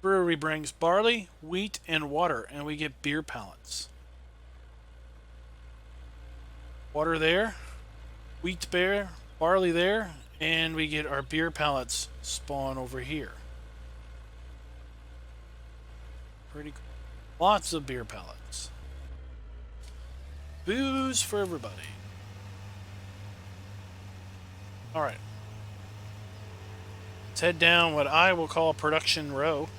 S1: Brewery brings barley, wheat, and water, and we get beer pallets. Water there, wheat there, barley there, and we get our beer pallets spawn over here. Pretty cool. Lots of beer pallets. Booze for everybody. Alright. Let's head down what I will call production row.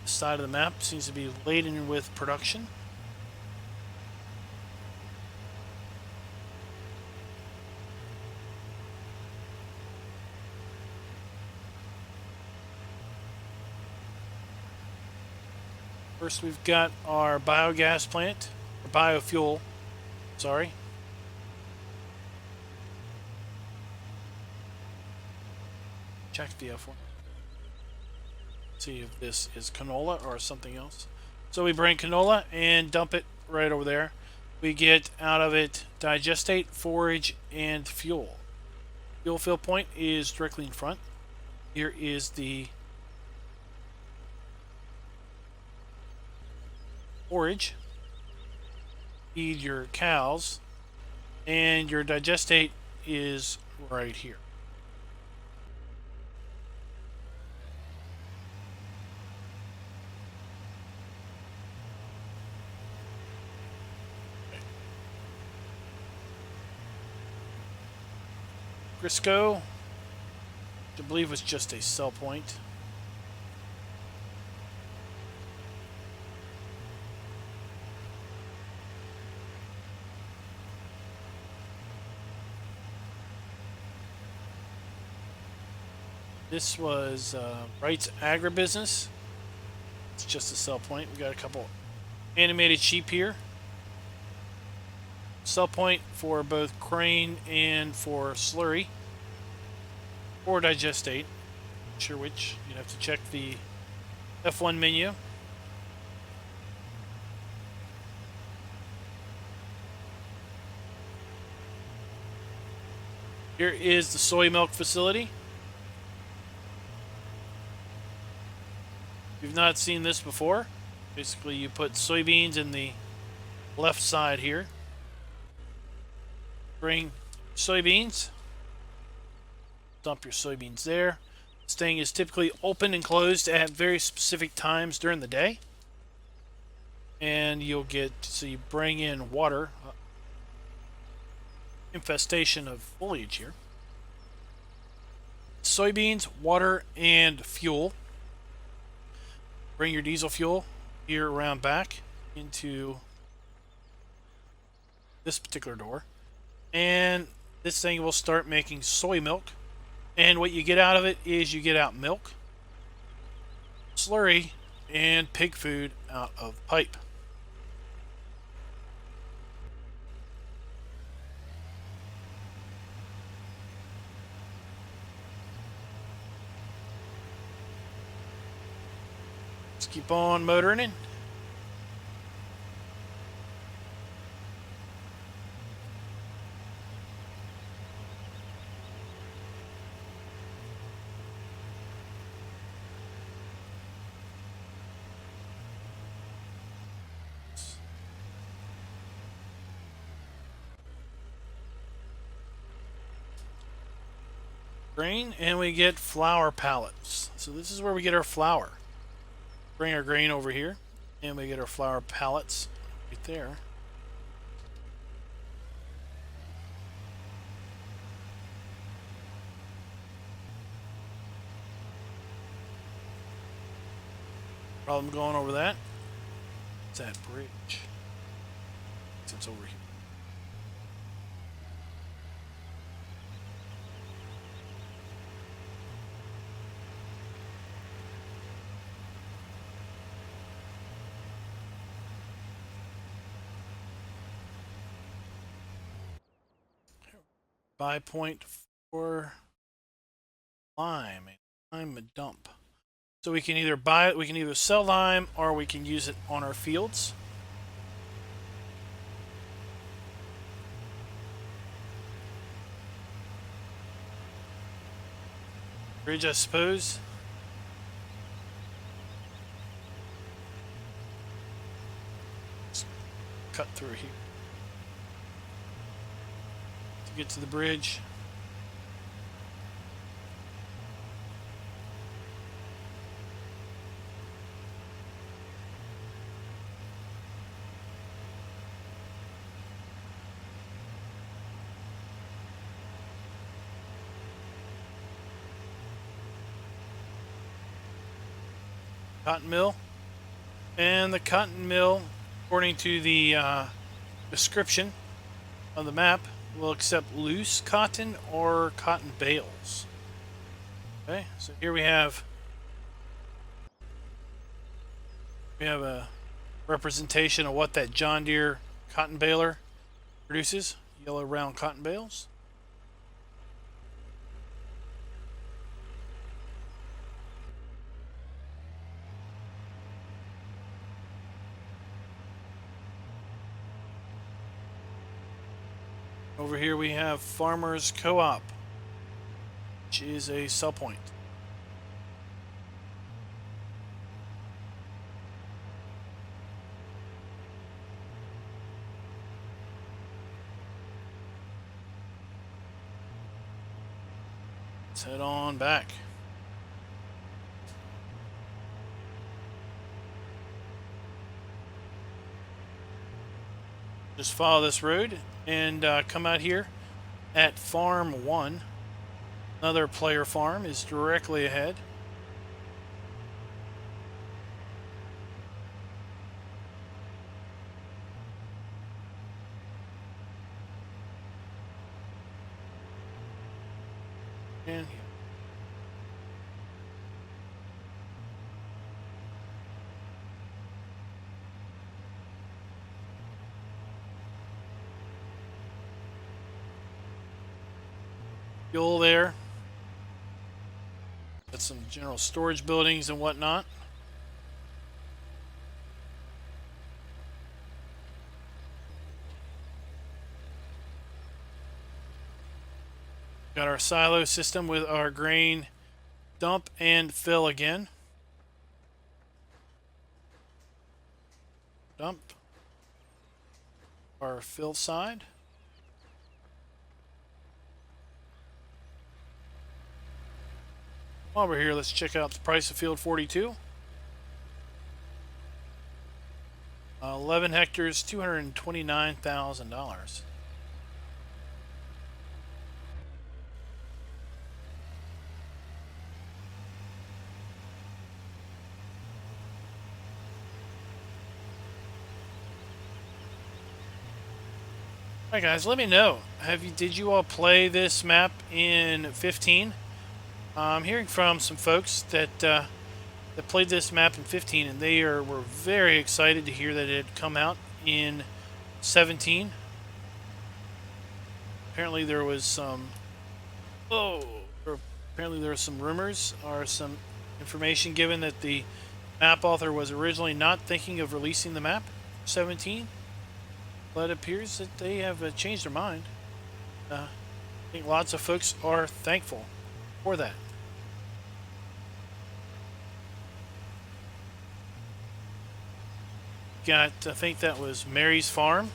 S1: This side of the map seems to be laden with production. First we've got our biogas plant, or biofuel, sorry. Check the F1. See if this is canola or something else. So we bring canola and dump it right over there. We get out of it digestate, forage, and fuel. Fuel fill point is directly in front. Here is the forage. Feed your cows, and your digestate is right here. Crisco, which I believe was just a sell point. This was Wright's Agribusiness. It's just a sell point. We got a couple animated sheep here. Sell point for both crane and for slurry or digestate. Not sure which. You'd have to check the F1 menu. Here is the Soymilk Facility. If you've not seen this before, basically you put soybeans in the left side here. Bring soybeans, dump your soybeans there. This thing is typically open and closed at very specific times during the day. And you'll get, so you bring in water, infestation of foliage here. Soybeans, water, and fuel. Bring your diesel fuel here around back into this particular door. And this thing will start making soy milk. And what you get out of it is you get out milk, slurry, and pig food out of pipe. Let's keep on motoring in. Grain, and we get flour pallets. So this is where we get our flour. Bring our grain over here, and we get our flour pallets right there. Problem going over that. It's that bridge. It's over here. 5.4 lime dump. So we can either buy it, we can either sell lime, or we can use it on our fields. Bridge, I suppose. Let's cut through here to get to the bridge. Cotton mill, and the cotton mill, according to the description of the map, will accept loose cotton or cotton bales. Okay, so here we have a representation of what that John Deere cotton baler produces. Yellow round cotton bales. Over here we have Farmers Co-op, which is a sell point. Let's head on back. Just follow this road and come out here at Farm 1. Another player farm is directly ahead. And here. Fuel there. Got some general storage buildings and whatnot. Got our silo system with our grain dump and fill again. Dump. Our fill side. While we're here, let's check out the price of field 42. 11 hectares, $229,000. Alright guys, let me know. Did you all play this map in 15? I'm hearing from some folks that played this map in 15, and were very excited to hear that it had come out in 17. Apparently there was some apparently there were some rumors or some information given that the map author was originally not thinking of releasing the map 17, but it appears that they have changed their mind. I think lots of folks are thankful for that. Got, I think that was Mary's Farm.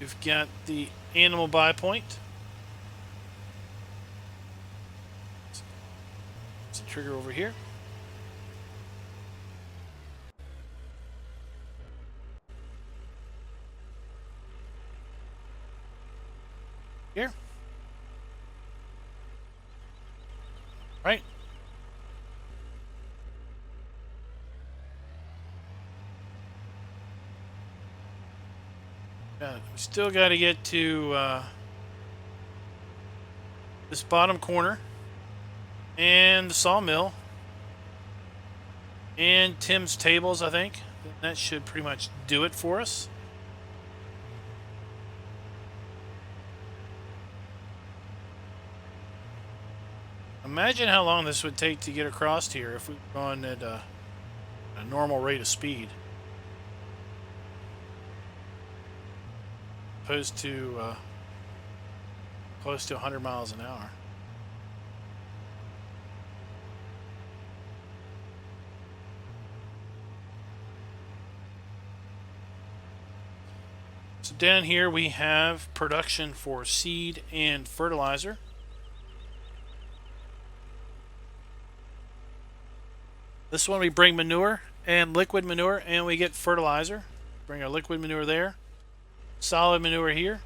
S1: We've got the animal buy point. There's a trigger over here. Here. Right. We still got to get to this bottom corner and the sawmill and Tim's tables, I think. That should pretty much do it for us. Imagine how long this would take to get across here if we were going at a normal rate of speed. Opposed to close to 100 miles an hour. So down here we have production for seed and fertilizer. This one we bring manure and liquid manure, and we get fertilizer. Bring our liquid manure there, solid manure here,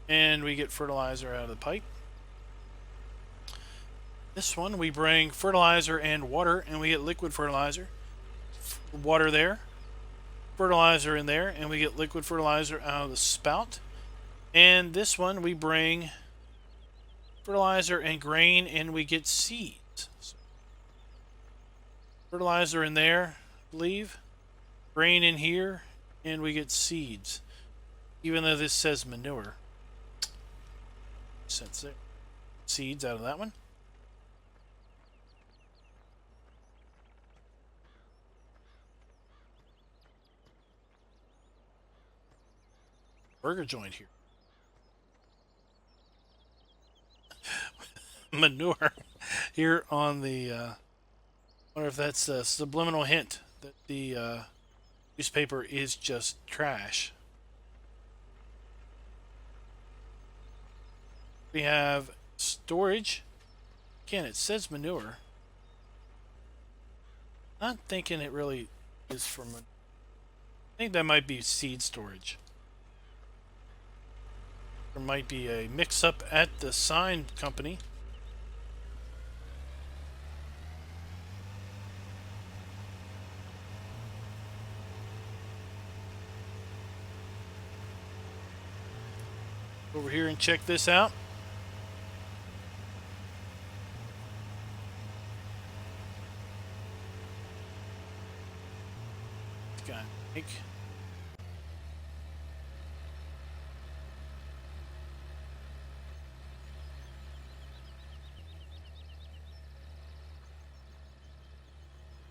S1: and we get fertilizer out of the pipe. This one we bring fertilizer and water, and we get liquid fertilizer. Water there, fertilizer in there, and we get liquid fertilizer out of the spout. And this one we bring fertilizer and grain, and we get seeds. So fertilizer in there, I believe, grain in here, and we get seeds. Even though this says manure. Sense it. Seeds out of that one. Burger joint here. Manure here on the I wonder if that's a subliminal hint that the newspaper is just trash. We have storage. Again, it says manure. Not thinking it really is for manure. I think that might be seed storage. There might be a mix-up at the sign company. Over here and check this out. Got make.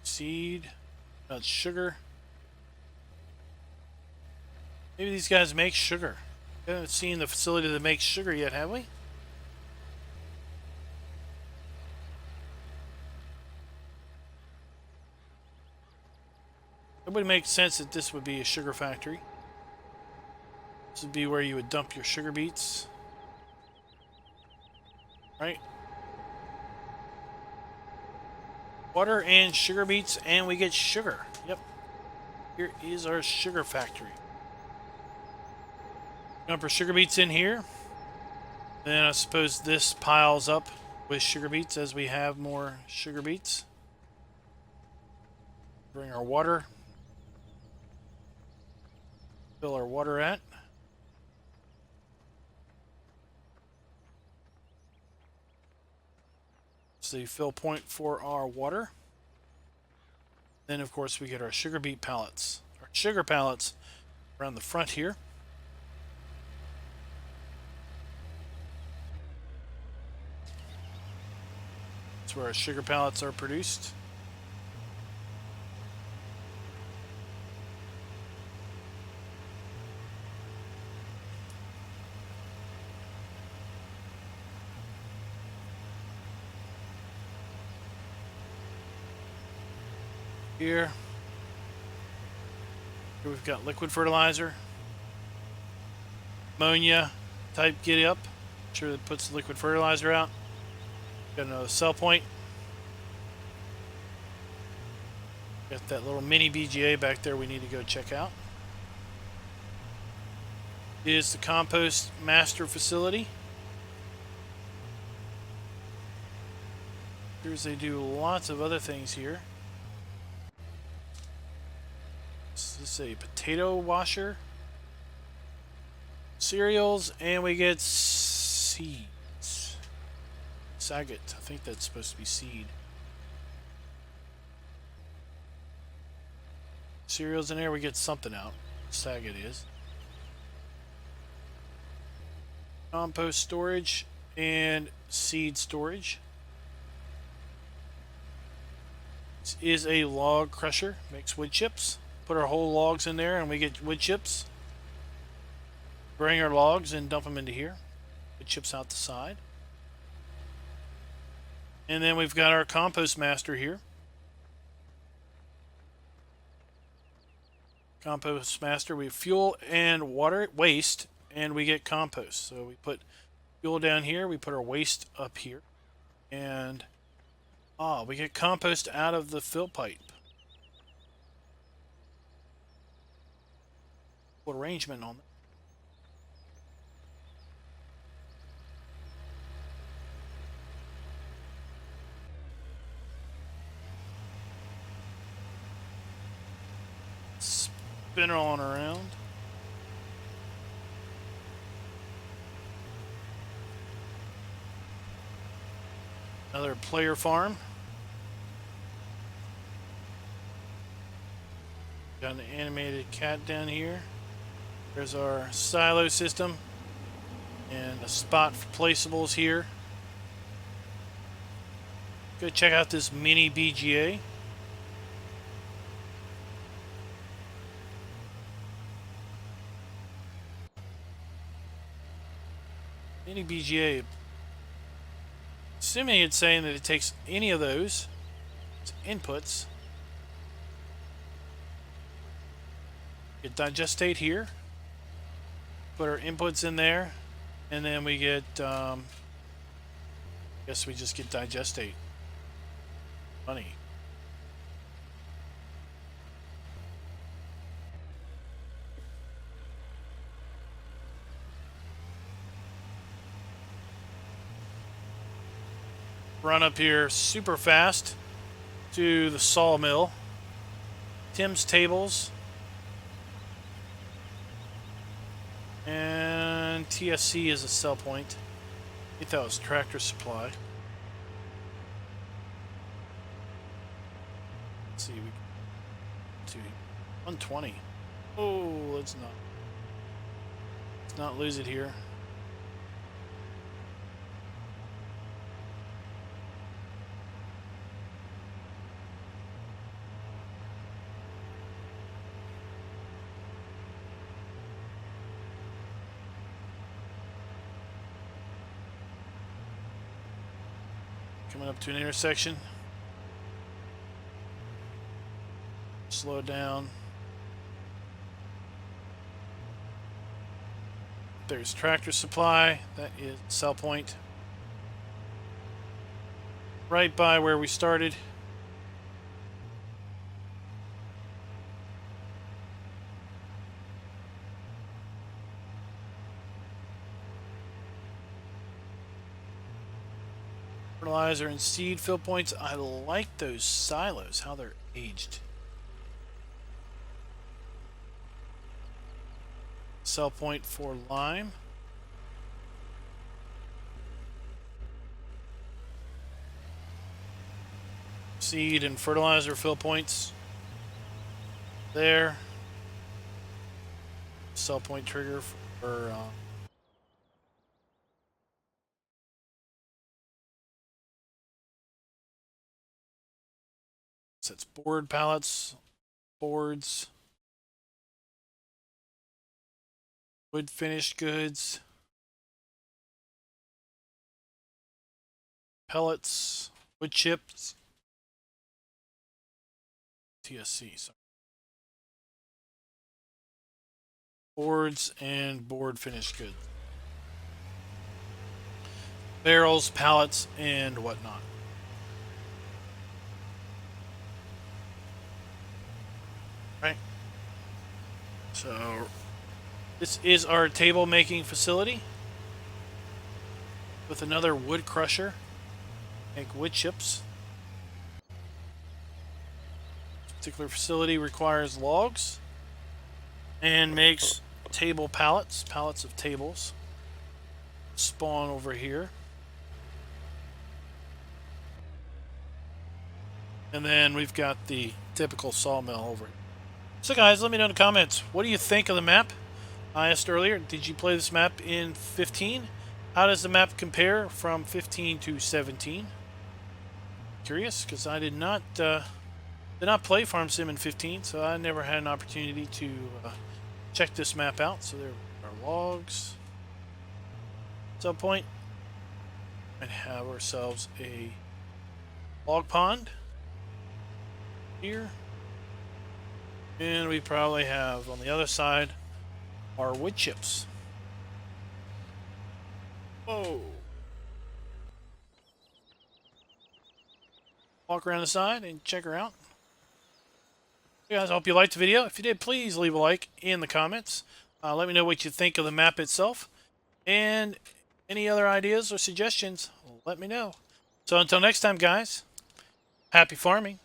S1: Seed. That's sugar. Maybe these guys make sugar. We haven't seen the facility that makes sugar yet, have we? It would make sense that this would be a sugar factory. This would be where you would dump your sugar beets. Right? Water and sugar beets, and we get sugar. Yep. Here is our sugar factory. Dump our sugar beets in here. Then I suppose this piles up with sugar beets as we have more sugar beets. Bring our water. fill our water at. It's the fill point for our water. Then, of course, we get our sugar beet pallets, our sugar pallets around the front here. That's where our sugar pallets are produced. Here we've got liquid fertilizer, ammonia type get up. Sure that puts the liquid fertilizer out. Got another cell point. Got that little mini BGA back there we need to go check out. Is the Compost Master facility. Here's they do lots of other things here. This is a potato washer, cereals, and we get seeds. Sagat, I think that's supposed to be seed. Cereals in there, we get something out. Sagat is. Compost storage and seed storage. This is a log crusher, makes wood chips. Put our whole logs in there and we get wood chips. Bring our logs and dump them into here. Wood chips out the side. And then we've got our Compost Master here. Compost Master, we have fuel and water, waste, and we get compost. So we put fuel down here, we put our waste up here. And we get compost out of the fill pipe. Arrangement on it. Spin her on around. Another player farm. Got an animated cat down here. There's our silo system and a spot for placeables here. Go check out this mini BGA. Mini BGA. Assuming it's saying that it takes any of those inputs. Get digestate here. Put our inputs in there, and then we get, I guess we just get digestate. Funny. Run up here super fast to the sawmill. Tim's tables. And TSC is a sell point. I think that was Tractor Supply. Let's see, we 120. Oh, let's not lose it here. Coming up to an intersection. Slow down. There's Tractor Supply. That is sell point. Right by where we started. Fertilizer and seed fill points. I like those silos, how they're aged. Sell point for lime. Seed and fertilizer fill points. There. Sell point trigger for so it's board pallets, boards, wood finished goods, pellets, wood chips, TSC, sorry. Boards and board finished goods. Barrels, pallets, and whatnot. Right. So this is our table making facility with another wood crusher. Make wood chips. This particular facility requires logs and makes table pallets, pallets of tables. Spawn over here. And then we've got the typical sawmill over here. So guys, let me know in the comments, what do you think of the map? I asked earlier, did you play this map in 15? How does the map compare from 15 to 17? Curious, because I did not play Farm Sim in 15, so I never had an opportunity to check this map out. So there are logs. Sub point. And have ourselves a log pond here. And we probably have on the other side our wood chips. Whoa. Walk around the side and check her out. Hey guys, I hope you liked the video. If you did, please leave a like in the comments. Let me know what you think of the map itself. And any other ideas or suggestions, let me know. So until next time, guys, happy farming.